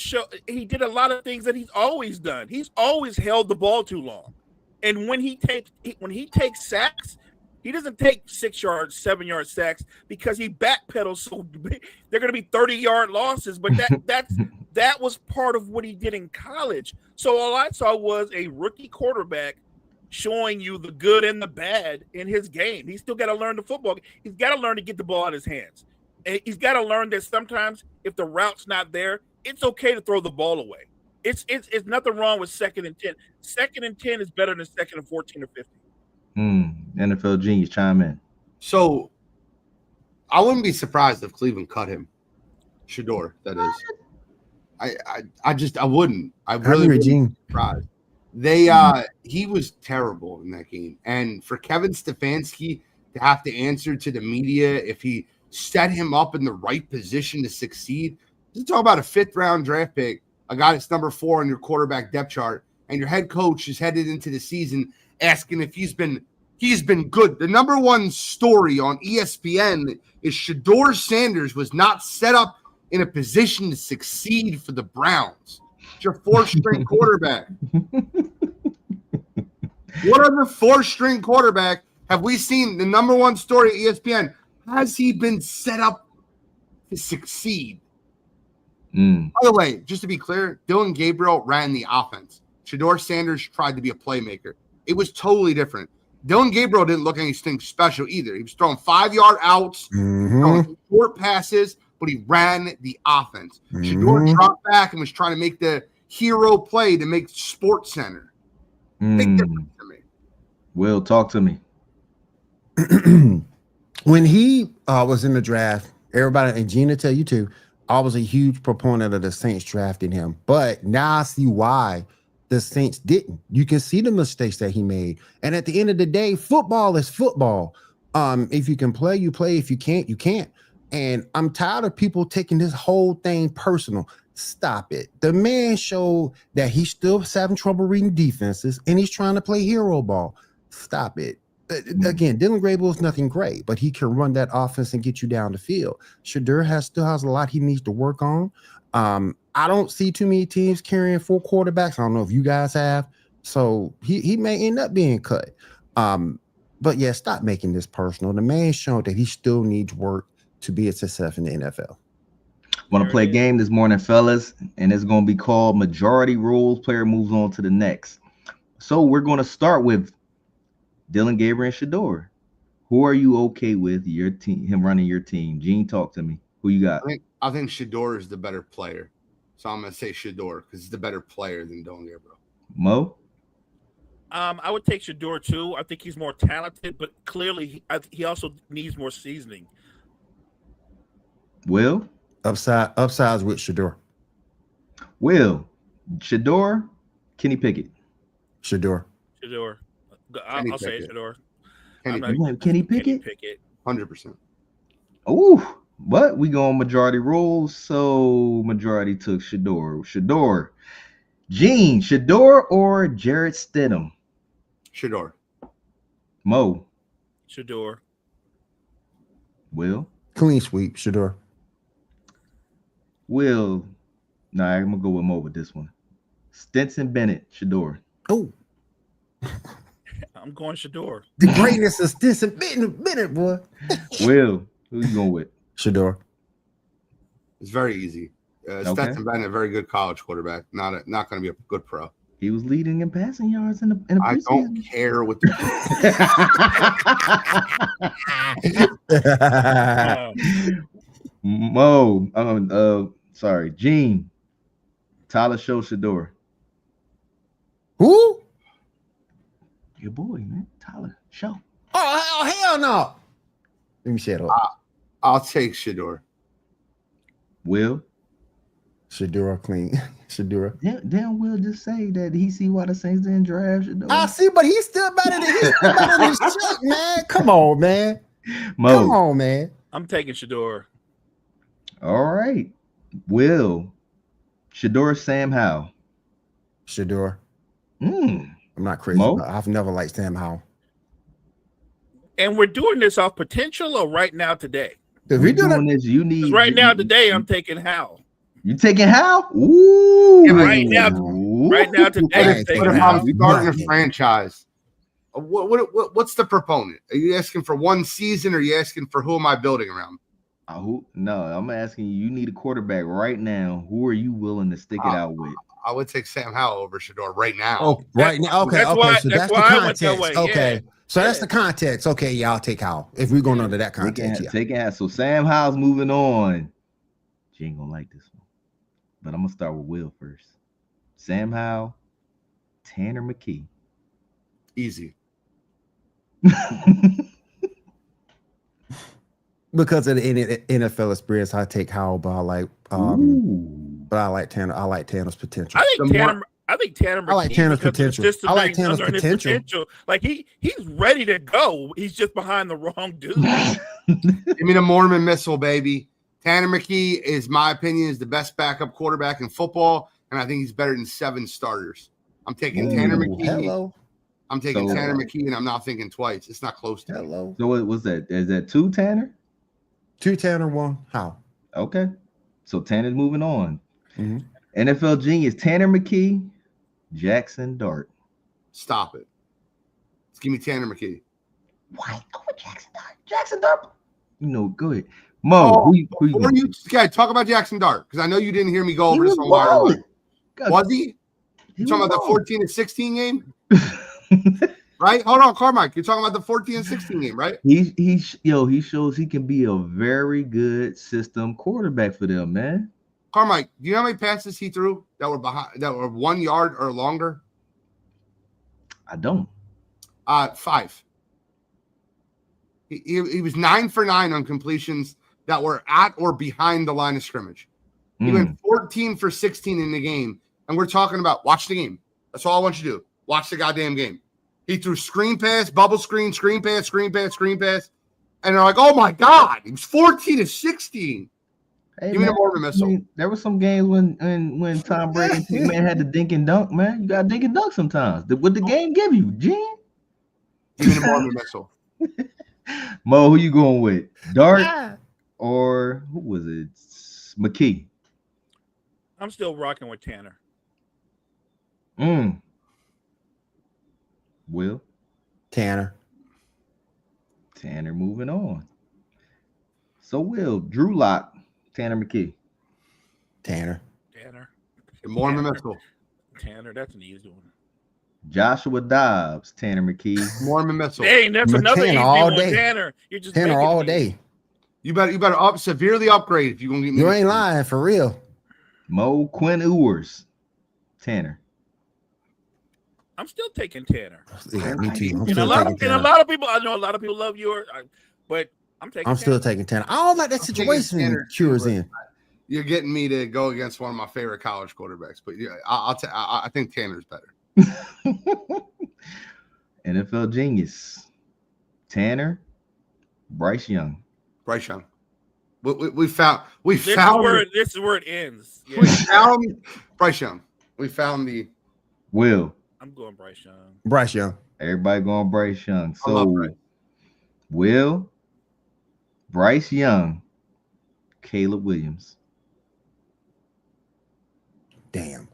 he did a lot of things that he's always done. He's always held the ball too long, and when he takes sacks, he doesn't take 6-yard, 7-yard sacks because he backpedals. So they're going to be 30-yard losses. But that was part of what he did in college. So all I saw was a rookie quarterback showing you the good and the bad in his game. He's still got to learn the football. He's got to learn to get the ball out of his hands. And he's got to learn that sometimes if the route's not there, it's okay to throw the ball away. It's nothing wrong with 2nd and 10. 2nd and 10 is better than 2nd and 14 or 15. NFL genius, chime in. So I wouldn't be surprised if Cleveland cut him. Shedeur, that is. I wouldn't. I really wouldn't be surprised. He was terrible in that game. And for Kevin Stefanski to have to answer to the media if he set him up in the right position to succeed, you talk about a 5th-round draft pick, a guy that's number 4 on your quarterback depth chart, and your head coach is headed into the season asking if he's been good. The number 1 story on ESPN is Shedeur Sanders was not set up in a position to succeed for the Browns. It's your 4th-string quarterback. What other 4th-string quarterback have we seen? The number 1 story at ESPN, has he been set up to succeed? By the way, just to be clear, Dylan Gabriel ran the offense. Shedeur Sanders tried to be a playmaker. It was totally different. Dylan Gabriel didn't look anything special either. He was throwing 5-yard outs, throwing short passes, but he ran the offense. Shedeur dropped back and was trying to make the hero play to make Sports Center. Big difference to me. Will, talk to me. When he was in the draft, everybody, and Gina tell you too, I was a huge proponent of the Saints drafting him. But now I see why the Saints didn't. You can see the mistakes that he made. And at the end of the day, football is football. If you can play, you play. If you can't, you can't. And I'm tired of people taking this whole thing personal. Stop it. The man showed that he's still having trouble reading defenses, and he's trying to play hero ball. Stop it. Again, Dylan Gabriel is nothing great, but he can run that offense and get you down the field. Shedeur still has a lot he needs to work on. I don't see too many teams carrying 4 quarterbacks. I don't know if you guys have. So he may end up being cut. But yeah, stop making this personal. The man showed that he still needs work to be a success in the NFL. Want to play a game this morning, fellas, and it's going to be called Majority Rules. Player moves on to the next. So we're going to start with Dylan Gabriel and Shedeur. Who are you okay with your team, him running your team? Gene, talk to me. Who you got? I think Shedeur is the better player. So I'm going to say Shador because he's the better player than Donger, bro. Mo? I would take Shador too. I think he's more talented, but clearly he also needs more seasoning. Will? Upsides with Shador. Will? Shador? Kenny Pickett? Shador. I'll say it, Shador. Kenny Pickett? 100%. Ooh, but we go on majority rules, so majority took Shador. Gene, Shador or Jarrett Stidham? Shador. Mo? Shador. Will? Clean sweep, Shador. Will? Nah, I'm gonna go with Mo with this one. Stetson Bennett, Shador. Oh, I'm going Shador. the greatness of Stetson Bennett, boy. Will? Who you going with? Shador. It's very easy. Stetson Bennett, a very good college quarterback. Not going to be a good pro. He was leading in passing yards in the I preseason. don't care what the Mo. Sorry, Gene. Tyler Show, Shador. Who? Your boy, man. Tyler Show. Oh, hell no. Let me shut up. I'll take Shador. Will? Shador clean. Shador. Damn, Will just say that he see why the Saints didn't draft Shador. I see, but he's still better than shit, man. Come on, man. Mo. Come on, man. I'm taking Shador. All right. Will. Shador, Sam Howell. Shador. Mm. I'm not crazy. I've never liked Sam Howell. And we're doing this off potential or right now today? If we're doing this, you need right now today. I'm taking Howell. You taking Howell? Ooh. Yeah, right now today. I'm taking Howell. Starting a franchise. What's the proponent? Are you asking for one season, or are you asking for who am I building around? No, I'm asking you. You need a quarterback right now. Who are you willing to stick it out with? I would take Sam Howell over Shador right now. Oh, right now. Okay, so that's the context. Okay. Yeah. So that's the context. Okay, yeah, I'll take Howell. If we're going under that context, So Sam Howell's moving on. She ain't gonna like this one. But I'm gonna start with Will first. Sam Howell, Tanner McKee. Easy. Because of the NFL experience, I take Howell, but I like Tanner. I like Tanner's potential. I think Tanner McKee. I like Tanner's potential. I like Tanner's potential. Like he's ready to go. He's just behind the wrong dude. Give me the Mormon missile, baby. Tanner McKee, is my opinion, is the best backup quarterback in football, and I think he's better than 7 starters. I'm taking Tanner McKee. Hello. I'm taking Tanner McKee, and I'm not thinking twice. It's not close to hello. So what was that? Is that 2 Tanner? 2 Tanner, 1 Howell. Okay. So Tanner's moving on. Mm-hmm. NFL genius Tanner McKee, Jackson Dart. Stop it. Let's give me Tanner McKee. Why over Jackson Dart? Jackson Dart. Go ahead. Mo, who you talk about Jackson Dart, because I know you didn't hear me go over this on wire. Was he? You talking about the 14 and 16 game? Right? Hold on, Carmike. You're talking about the 14 and 16 game, right? He shows he can be a very good system quarterback for them, man. Carmike, do you know how many passes he threw that were 1 yard or longer? I don't. 5. He was 9 for 9 on completions that were at or behind the line of scrimmage. He went 14 for 16 in the game. And we're talking about watch the game. That's all I want you to do. Watch the goddamn game. He threw screen pass, bubble screen, screen pass, screen pass, screen pass. And they're like, oh my God, he was 14 to 16. Hey, give me the Mormon missile. There were some games when Tom Brady man had to dink and dunk, man. You got to dink and dunk sometimes. What the game give you, Gene? Give me the Mormon missile. Mo, who you going with? Dart or who was it? McKee. I'm still rocking with Tanner. Will? Tanner moving on. So Will, Drew Lock, Tanner McKee. Tanner. The Mormon missile. Tanner, that's an easy one. Joshua Dobbs, Tanner McKee. Mormon missile. Dang, that's another easy one, Tanner. You're just Tanner all day. You better severely upgrade if you're gonna get me. You ain't lying for real. Mo, Quinn Ewers, Tanner. I'm still taking Tanner. Yeah, me too. I'm And a still lot taking of and a Tanner. lot of people, I know a lot of people love yours, but I'm taking. I'm still Tanner. taking Tanner. I don't like that I'm taking situation Tanner, Cure's but in. You're getting me to go against one of my favorite college quarterbacks, but yeah, I think Tanner's better. NFL genius, Tanner, Bryce Young. Bryce Young. We found This is where it ends. Yeah. we found Bryce Young. We found the Will. I'm going Bryce Young. Bryce Young. Everybody going Bryce Young. I love So Bryce. Will, Bryce Young, Caleb Williams. Damn.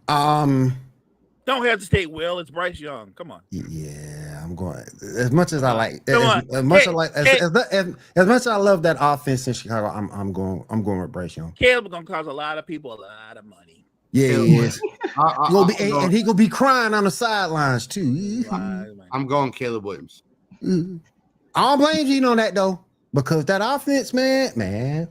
Don't hesitate, Will. It's Bryce Young. Come on. Yeah, I'm going. As much as I like, Come on. as much as I love that offense in Chicago, I'm going with Bryce Young. Caleb gonna cost a lot of people a lot of money. Yeah, he is. I'm He gonna be crying on the sidelines too. I'm going Caleb Williams. I don't blame Gene on that though, because that offense, man.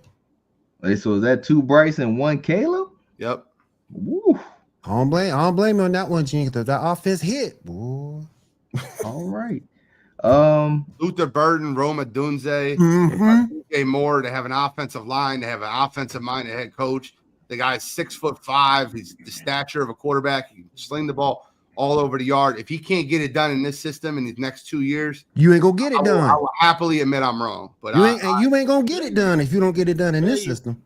Hey, so is that 2 Bryce and 1 Caleb? Yep. Woo. I don't blame you on that one, Gene, because that offense hit. Boy. All right. Luther Burden, Roma Dunze, DJ Moore. They have an offensive line. They have an offensive minded head coach. The guy's 6'5". He's the stature of a quarterback. He can sling the ball all over the yard. If he can't get it done in this system in these next 2 years, you ain't gonna get it done. I will happily admit I'm wrong, but you ain't gonna get it done if you don't get it done in this system.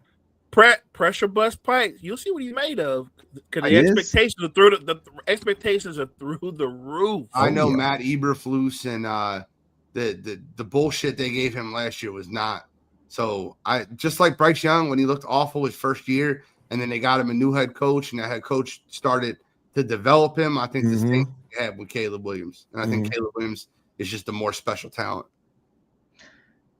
Pressure bust Pike. You'll see what he's made of. Because the expectations are through the expectations are through the roof. I know Matt Eberflus and the bullshit they gave him last year was not. So I just like Bryce Young when he looked awful his first year, and then they got him a new head coach, and that head coach started to develop him. I think the same thing happened with Caleb Williams, and I think Caleb Williams is just a more special talent.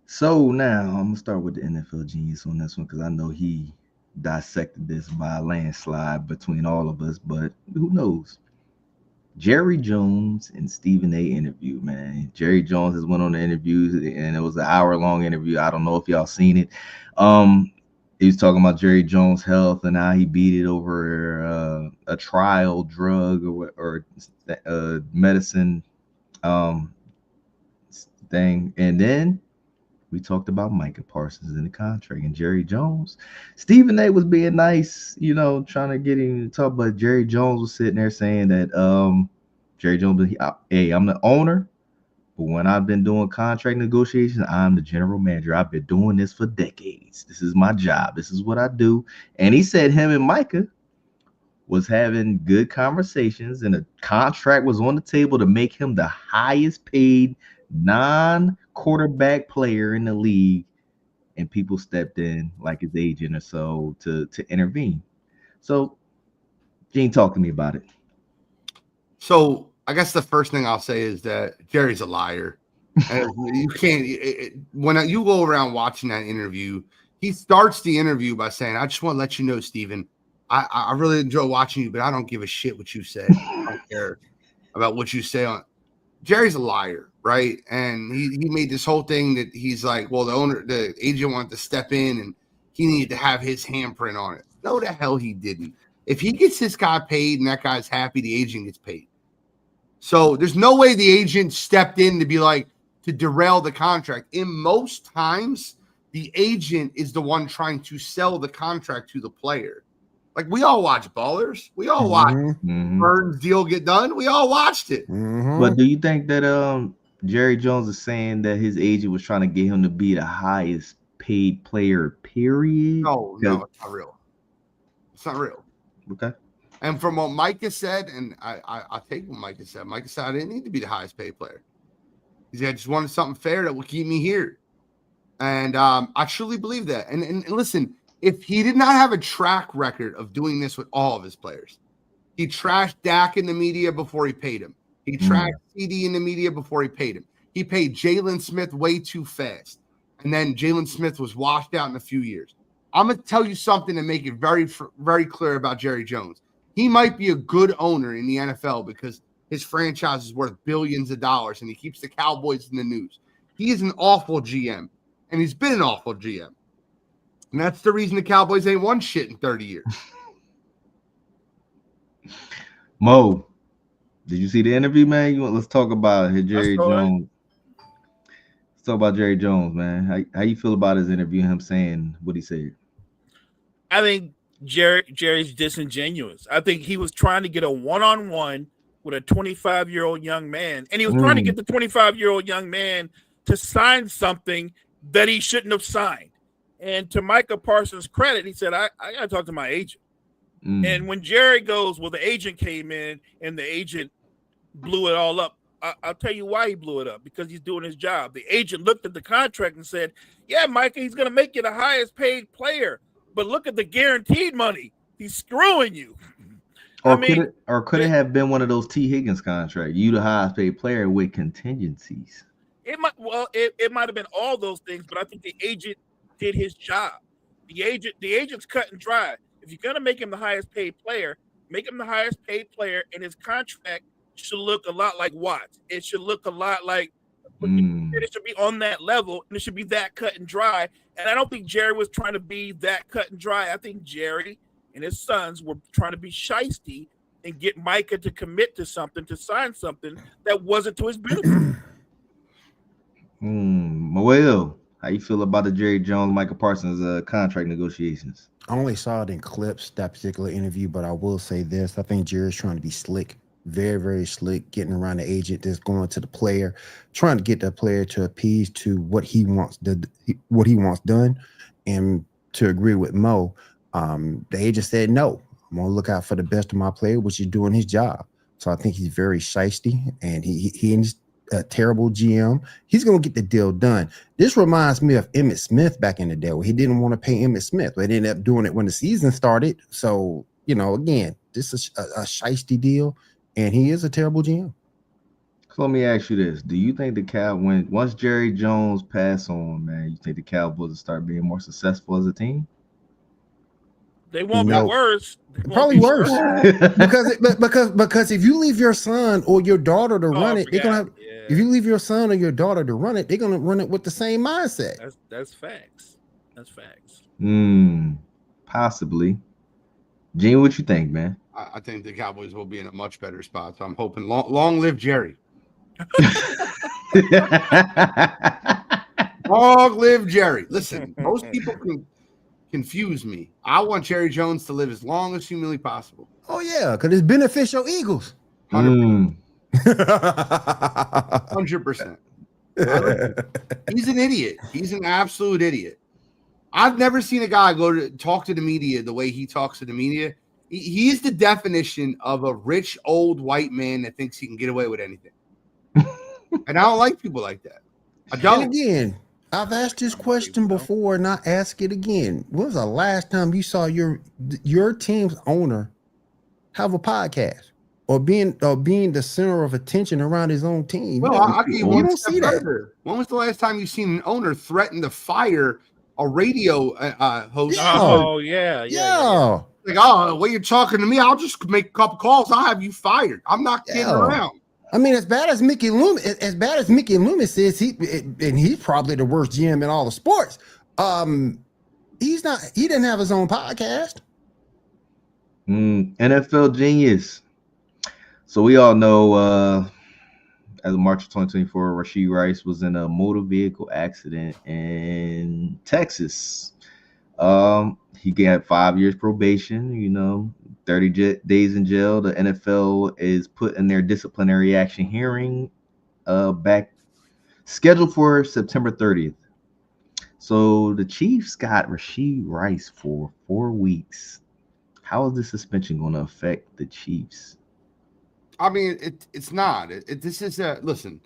So now I'm gonna start with the NFL genius on this one because I know he dissected this by a landslide between all of us, but who knows? Jerry Jones and Stephen A interview, man. Jerry Jones has went on the interviews, and it was an hour-long interview. I don't know if y'all seen it. He was talking about Jerry Jones' health and how he beat it over a trial drug or medicine thing, and then we talked about Micah Parsons in the contract and Jerry Jones. Stephen A was being nice, trying to get him to talk, but Jerry Jones was sitting there saying that Jerry Jones, hey, I'm the owner, but when I've been doing contract negotiations, I'm the general manager. I've been doing this for decades. This is my job. This is what I do. And he said him and Micah was having good conversations, and a contract was on the table to make him the highest paid non-quarterback player in the league, and people stepped in like his agent or so to intervene. So, Gene, talk to me about it. So I guess the first thing I'll say is that Jerry's a liar. And you can't when you go around watching that interview, he starts the interview by saying, "I just want to let you know, Stephen, I really enjoy watching you, but I don't give a shit what you say. I don't care about what you say on." Jerry's a liar, right? And he made this whole thing that he's like, well, the agent wanted to step in and he needed to have his handprint on it. No, the hell he didn't. If he gets this guy paid and that guy's happy, the agent gets paid. So there's no way the agent stepped in to derail the contract. In most times, the agent is the one trying to sell the contract to the player. Like, we all watch Ballers. We all watch Burns' deal get done. We all watched it. But do you think that Jerry Jones is saying that his agent was trying to get him to be the highest paid player, period? No, it's not real. It's not real. Okay. And from what Micah said, and I take what Micah said. Micah said, I didn't need to be the highest paid player. He said, I just wanted something fair that would keep me here. And I truly believe that. And listen, if he did not have a track record of doing this with all of his players, he trashed Dak in the media before he paid him. He trashed CD in the media before he paid him. He paid Jalen Smith way too fast. And then Jalen Smith was washed out in a few years. I'm going to tell you something and make it very, very clear about Jerry Jones. He might be a good owner in the NFL because his franchise is worth billions of dollars and he keeps the Cowboys in the news. He is an awful GM, and he's been an awful GM. And that's the reason the Cowboys ain't won shit in 30 years. Mo, did you see the interview, man? Let's talk about I Jerry saw it. Jones. Let's talk about Jerry Jones, man. How you feel about his interview? Him saying what he said. I think Jerry's disingenuous. I think he was trying to get a one-on-one with a 25-year-old young man, and he was trying to get the 25-year-old young man to sign something that he shouldn't have signed. And to Micah Parsons' credit, he said, I got to talk to my agent. And when Jerry goes, well, the agent came in and the agent blew it all up. I'll tell you why he blew it up, because he's doing his job. The agent looked at the contract and said, yeah, Micah, he's going to make you the highest paid player. But look at the guaranteed money. He's screwing you. Or could it have been one of those T. Higgins contracts? You the highest paid player with contingencies. It might have been all those things, but I think the agent did his job. The agent's cut and dry. If you're gonna make him the highest paid player, make him the highest paid player, and his contract should look a lot like Watts. It should look a lot like it should be on that level, and it should be that cut and dry. And I don't think Jerry was trying to be that cut and dry. I think Jerry and his sons were trying to be shiesty and get Micah to commit to something, to sign something that wasn't to his benefit. Well, how you feel about the Jerry Jones, Micah Parsons contract negotiations? I only saw it in clips, that particular interview, but I will say this. I think Jerry's trying to be slick, very, very slick, getting around the agent that's going to the player, trying to get the player to appease to what he wants done. And to agree with Mo, the agent said, no, I'm going to look out for the best of my player, which is doing his job. So I think he's very shiesty, and he's a terrible GM. He's going to get the deal done. This reminds me of Emmitt Smith back in the day, where he didn't want to pay Emmitt Smith, but he ended up doing it when the season started. So, again, this is a shiesty deal, and he is a terrible GM. So let me ask you this. Do you think once Jerry Jones pass on, man, you think the Cowboys will start being more successful as a team? They won't be worse. Probably worse. because if you leave your son or your daughter to run it, they're gonna have. Yeah. If you leave your son or your daughter to run it, they're gonna run it with the same mindset. That's facts. That's facts. Possibly. Gene, what you think, man? I think the Cowboys will be in a much better spot. So I'm hoping long live Jerry. Long live Jerry. Listen, most people can confuse me. I want Jerry Jones to live as long as humanly possible. Oh yeah, because it's beneficial Eagles. 100%. 100%. He's an idiot. He's an absolute idiot. I've never seen a guy go to talk to the media the way he talks to the media. He's the definition of a rich old white man that thinks he can get away with anything. And I don't like people like that. I don't. And again, I've asked this question before, and I ask it again. When was the last time you saw your team's owner have a podcast or being the center of attention around his own team? Well, you don't see that. When was the last time you seen an owner threaten to fire a radio host? Oh yeah. Like, oh, when you're talking to me, I'll just make a couple calls. I'll have you fired. I'm not kidding around. I mean, as bad as Mickey Loomis is, he's probably the worst GM in all of sports. He didn't have his own podcast. NFL GENEius. So we all know as of March of 2024, Rashee Rice was in a motor vehicle accident in Texas. He got 5 years probation, 30 days in jail. The NFL is putting their disciplinary action hearing back scheduled for September 30th. So the Chiefs got Rashee Rice for 4 weeks. How is this suspension going to affect the Chiefs? I mean, it's not. This is listen,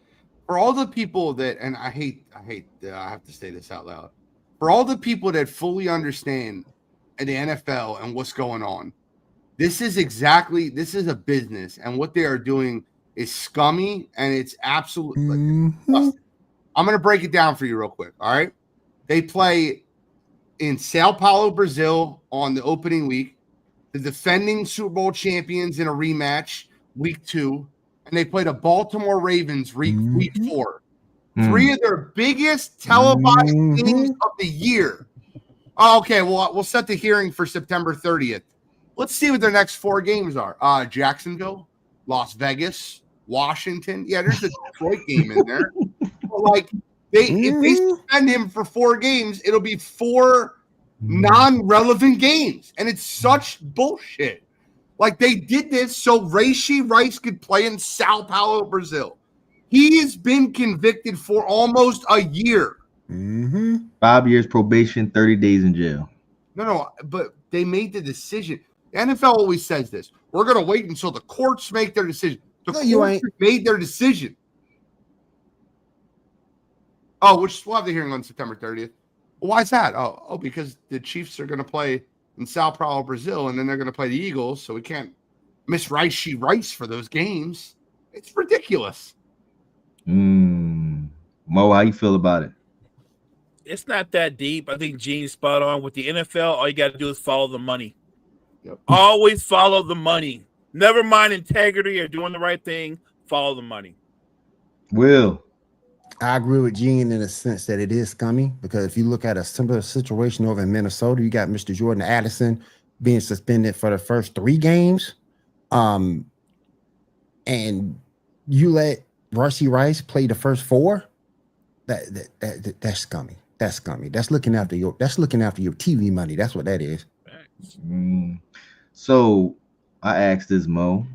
for all the people that, and I have to say this out loud, for all the people that fully understand in the NFL and what's going on, this is a business, and what they are doing is scummy, and it's absolutely disgusting. I'm going to break it down for you real quick. All right. They play in Sao Paulo, Brazil on the opening week, the defending Super Bowl champions in a rematch week 2, and they play the Baltimore Ravens week 4. 3 of their biggest televised games of the year. Oh, okay, well, we'll set the hearing for September 30th. Let's see what their next 4 games are. Jacksonville, Las Vegas, Washington. Yeah, there's a Detroit game in there. But like if they suspend him for 4 games, it'll be 4 non-relevant games. And it's such bullshit. Like they did this so Rashee Rice could play in Sao Paulo, Brazil. He has been convicted for almost a year. 5 years probation, 30 days in jail. No, but they made the decision. The NFL always says this. We're going to wait until the courts make their decision. The courts made their decision. Oh, which we'll have the hearing on September 30th. Well, why is that? Oh, because the Chiefs are going to play in Sao Paulo, Brazil, and then they're going to play the Eagles, so we can't miss Rashee Rice for those games. It's ridiculous. Mo, how you feel about it? It's not that deep. I think Gene's spot on. With the NFL, all you got to do is follow the money. Yep. Always follow the money. Never mind integrity or doing the right thing. Follow the money. Will. I agree with Gene in the sense that it is scummy, because if you look at a similar situation over in Minnesota, you got Mr. Jordan Addison being suspended for the first 3 games. And you let Rashee Rice play the first 4. That's scummy. That's scummy. That's looking after your TV money. That's what that is. So I asked this, Mo,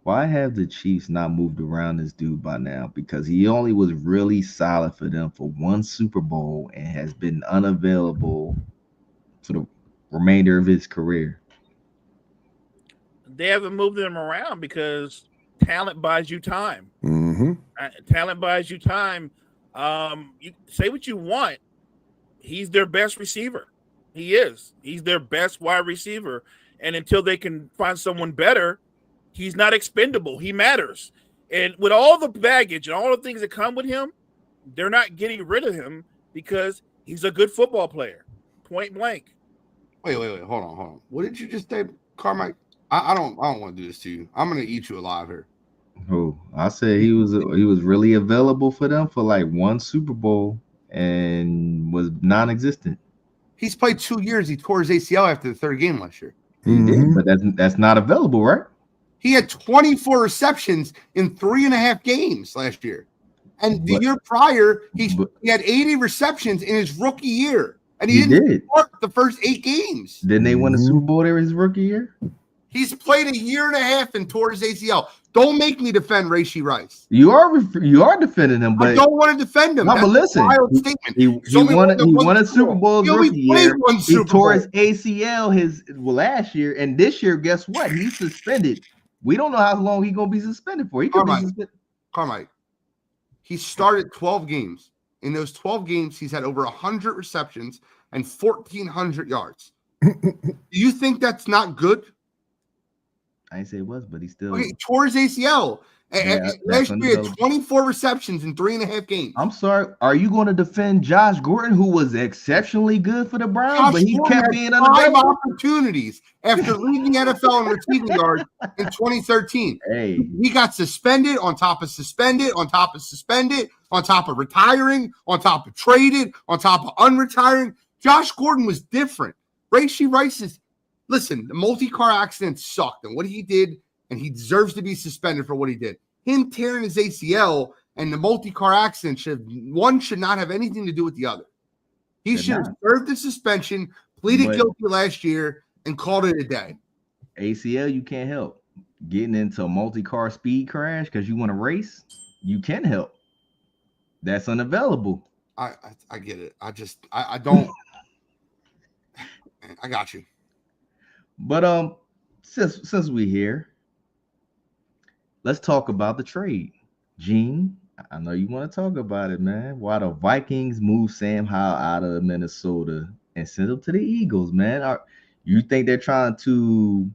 why have the Chiefs not moved around this dude by now? Because he only was really solid for them for 1 Super Bowl and has been unavailable for the remainder of his career. They haven't moved him around because talent buys you time. Talent buys you time. You say what you want. He's their best receiver. He is. He's their best wide receiver. And until they can find someone better, he's not expendable. He matters. And with all the baggage and all the things that come with him, they're not getting rid of him because he's a good football player. Point blank. Wait. Hold on. What did you just say, Carmike? I don't want to do this to you. I'm going to eat you alive here. Oh, I said he was really available for them for like 1 Super Bowl and was non-existent. He's played 2 years. He tore his ACL after the 3rd game last year. He did, but that's not available, right? He had 24 receptions in 3.5 games last year. And the year prior, he had 80 receptions in his rookie year. And he didn't start the first 8 games. Didn't they win the Super Bowl there his rookie year? He's played 1.5 years and tore his ACL. Don't make me defend Rashee Rice. You are defending him, but I don't want to defend him. No, but listen, he won a Super Bowl his rookie year. He tore his ACL last year, and this year, guess what? He's suspended. We don't know how long he's gonna be suspended for. He could be suspended. Carmike, he started 12 games. In those 12 games, he's had over 100 receptions and 1,400 yards. Do you think that's not good? I didn't say it was, but he still tore his ACL. Last year, he had 24 receptions in 3.5 games. I'm sorry. Are you going to defend Josh Gordon, who was exceptionally good for the Browns, but he kept being unavailable? 5 opportunities after leading the NFL in receiving yards in 2013. Hey, he got suspended on top of suspended on top of suspended on top of retiring on top of traded on top of unretiring. Josh Gordon was different. Rashee Rice is. Listen, the multi-car accident sucked, and what he did, and he deserves to be suspended for what he did. Him tearing his ACL and the multi-car accident should not have anything to do with the other. He should have served the suspension, pleaded guilty last year, and called it a day. ACL, you can't help. Getting into a multi-car speed crash because you want to race, you can help. That's unavailable. I get it. I don't. I got you. But since we're here, let's talk about the trade. Gene, I know you want to talk about it, man. Why the Vikings moved Sam Howell out of Minnesota and sent him to the Eagles, man? You think they're trying to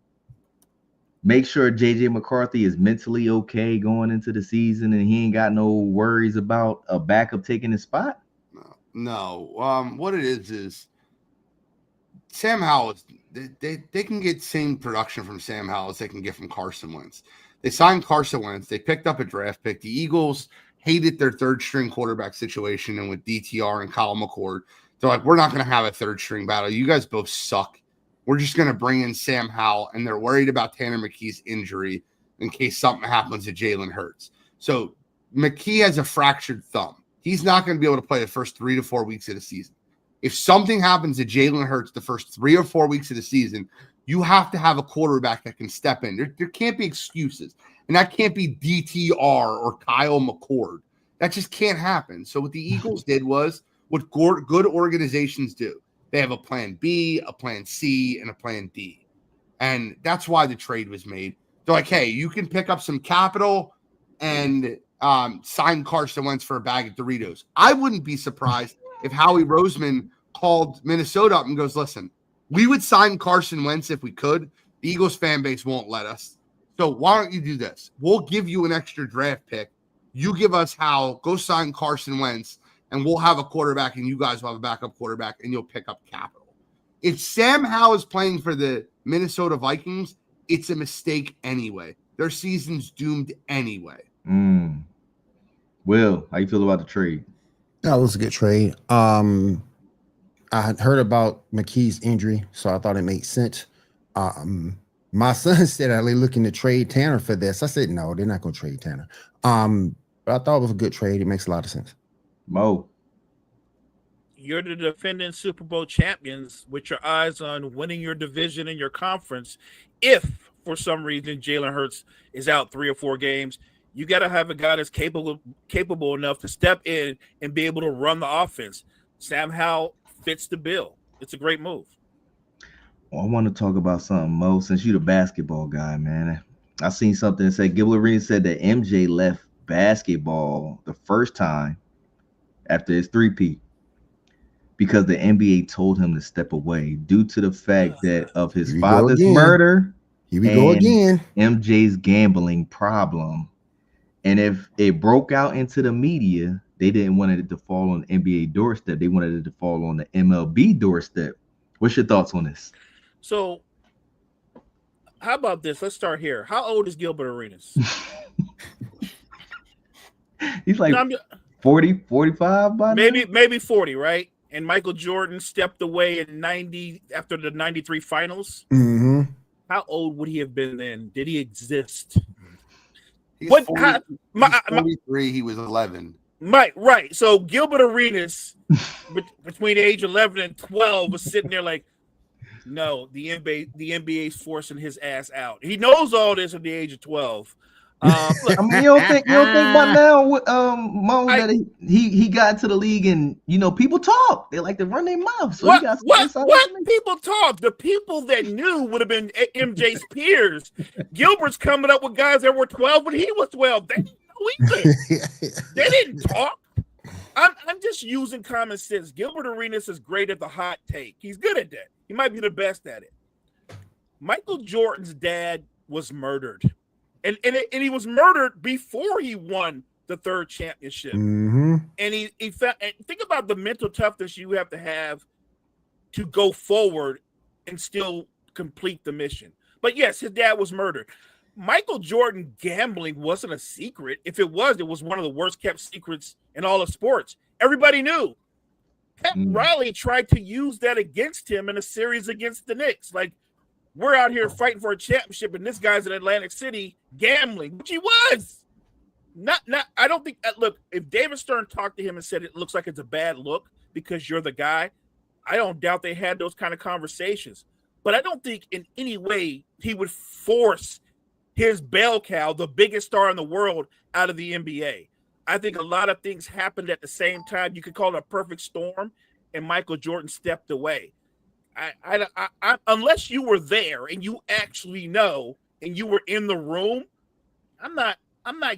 make sure JJ McCarthy is mentally okay going into the season and he ain't got no worries about a backup taking his spot? No. What it is Sam Howell is. They can get same production from Sam Howell as they can get from Carson Wentz. They signed Carson Wentz. They picked up a draft pick. The Eagles hated their 3rd-string quarterback situation, and with DTR and Kyle McCord, they're like, we're not going to have a 3rd-string battle. You guys both suck. we're just going to bring in Sam Howell, and they're worried about Tanner McKee's injury in case something happens to Jalen Hurts. So McKee has a fractured thumb. He's not going to be able to play the first 3 to 4 weeks of the season. If something happens to Jalen Hurts the first 3 or 4 weeks of the season, you have to have a quarterback that can step in. There can't be excuses. And that can't be DTR or Kyle McCord. That just can't happen. So what the Eagles did was what good organizations do. They have a plan B, a plan C, and a plan D. And that's why the trade was made. They're like, hey, you can pick up some capital and sign Carson Wentz for a bag of Doritos. I wouldn't be surprised if Howie Roseman called Minnesota up and goes, listen, we would sign Carson Wentz if we could. The Eagles fan base won't let us. So why don't you do this? We'll give you an extra draft pick. You give us Howell, go sign Carson Wentz, and we'll have a quarterback, and you guys will have a backup quarterback, and you'll pick up capital. If Sam Howell is playing for the Minnesota Vikings, it's a mistake anyway. Their season's doomed anyway. Will, how you feel about the trade? That was a good trade. I had heard about McKee's injury, so I thought it made sense. My son said, are they looking to trade Tanner for this? I said, no, they're not going to trade Tanner. But I thought it was a good trade. It makes a lot of sense. Mo. You're the defending Super Bowl champions with your eyes on winning your division and your conference. If, for some reason, Jalen Hurts is out 3 or 4 games, you got to have a guy that's capable enough to step in and be able to run the offense. Sam Howell fits the bill. It's a great move. Well, I want to talk about something, Mo, since you're the basketball guy, man. I seen something that said Gilbert Arenas said that MJ left basketball the first time after his 3-peat because the NBA told him to step away due to the fact that of his father's murder. Here we go again. MJ's gambling problem. And if it broke out into the media, they didn't want it to fall on the NBA doorstep. They wanted it to fall on the MLB doorstep. What's your thoughts on this? So, how about this? Let's start here. How old is Gilbert Arenas? He's like 40, 45 by now? Maybe 40, right? And Michael Jordan stepped away in 90 after the 93 finals. Mm-hmm. How old would he have been then? Did he exist? He's 43. He was 11. Right. So Gilbert Arenas, between age 11 and 12, was sitting there like, no, the NBA's forcing his ass out. He knows all this at the age of 12. Look, I mean, you don't think by now, Mo, that he got into the league and people talk. They like to run their mouth. So what people talk? The people that knew would have been MJ's peers. Gilbert's coming up with guys that were 12 when he was 12. They didn't know either. They didn't talk. I'm just using common sense. Gilbert Arenas is great at the hot take. He's good at that. He might be the best at it. Michael Jordan's dad was murdered. And he was murdered before he won the 3rd championship. Mm-hmm. And he felt, and think about the mental toughness you have to go forward and still complete the mission. But yes, his dad was murdered. Michael Jordan gambling wasn't a secret. If it was one of the worst kept secrets in all of sports. Everybody knew. Pat Riley tried to use that against him in a series against the Knicks. Like, we're out here fighting for a championship, and this guy's in Atlantic City gambling, which he was. I don't think. Look, if David Stern talked to him and said it looks like it's a bad look because you're the guy, I don't doubt they had those kind of conversations. But I don't think in any way he would force his bell cow, the biggest star in the world, out of the NBA. I think a lot of things happened at the same time. You could call it a perfect storm, and Michael Jordan stepped away. I unless you were there and you actually know and you were in the room, I'm not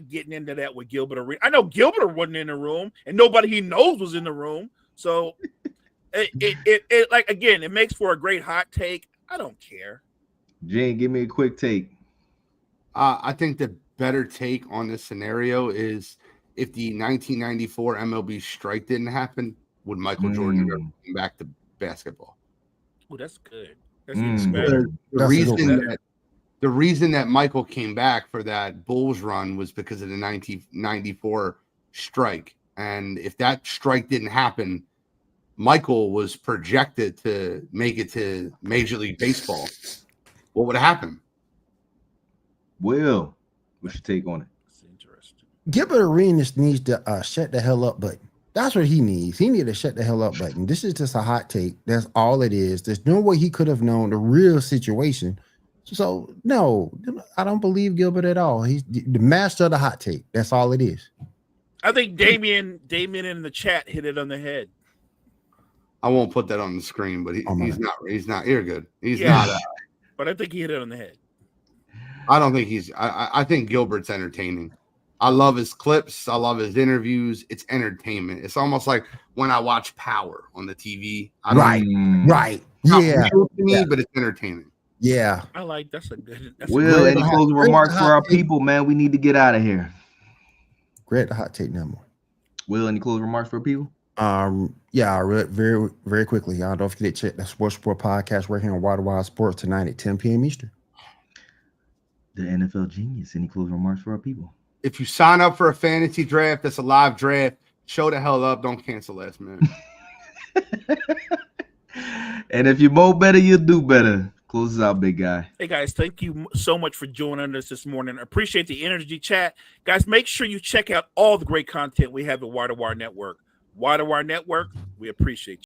getting into that with Gilbert Arenas. I know Gilbert wasn't in the room and nobody he knows was in the room. So it like, again, it makes for a great hot take. I don't care. Gene, give me a quick take. I think the better take on this scenario is if the 1994 MLB strike didn't happen, would Michael Jordan go back to basketball? Oh, that's good. That's even better. The reason that Michael came back for that Bulls run was because of the 1994 strike. And if that strike didn't happen, Michael was projected to make it to Major League Baseball, what would have happened? Will, what's your take on it? That's interesting. Gilbert Arenas needs to shut the hell up button. That's what he needs. He needs to shut the hell up button. This is just a hot take. That's all it is. There's no way he could have known the real situation. So no, I don't believe Gilbert at all. He's the master of the hot take. That's all it is. I think Damien in the chat hit it on the head. I won't put that on the screen, but he's not. He's not. You're good. He's Yeah. not. But I think he hit it on the head. I don't think he's. I think Gilbert's entertaining. I love his clips. I love his interviews. It's entertainment. It's almost like when I watch Power on the TV. Right. It's not Yeah. real to me, but it's entertaining. Yeah. I like that's a good. Will, any closing remarks for our people, man? We need to get out of here. Great the hot take no more. Will, any closing remarks for our people? Yeah, I read very, very quickly. Y'all don't forget to check the Sports Report podcast right here on Water Wild Sports tonight at 10 p.m. Eastern. The NFL Genius. Any closing remarks for our people? If you sign up for a fantasy draft, that's a live draft. Show the hell up. Don't cancel last minute. And if you mow better, you'll do better. Close us out, big guy. Hey guys, thank you so much for joining us this morning. I appreciate the energy chat. Guys, make sure you check out all the great content we have at Wire to Wire Network. Wire to Wire Network, we appreciate you.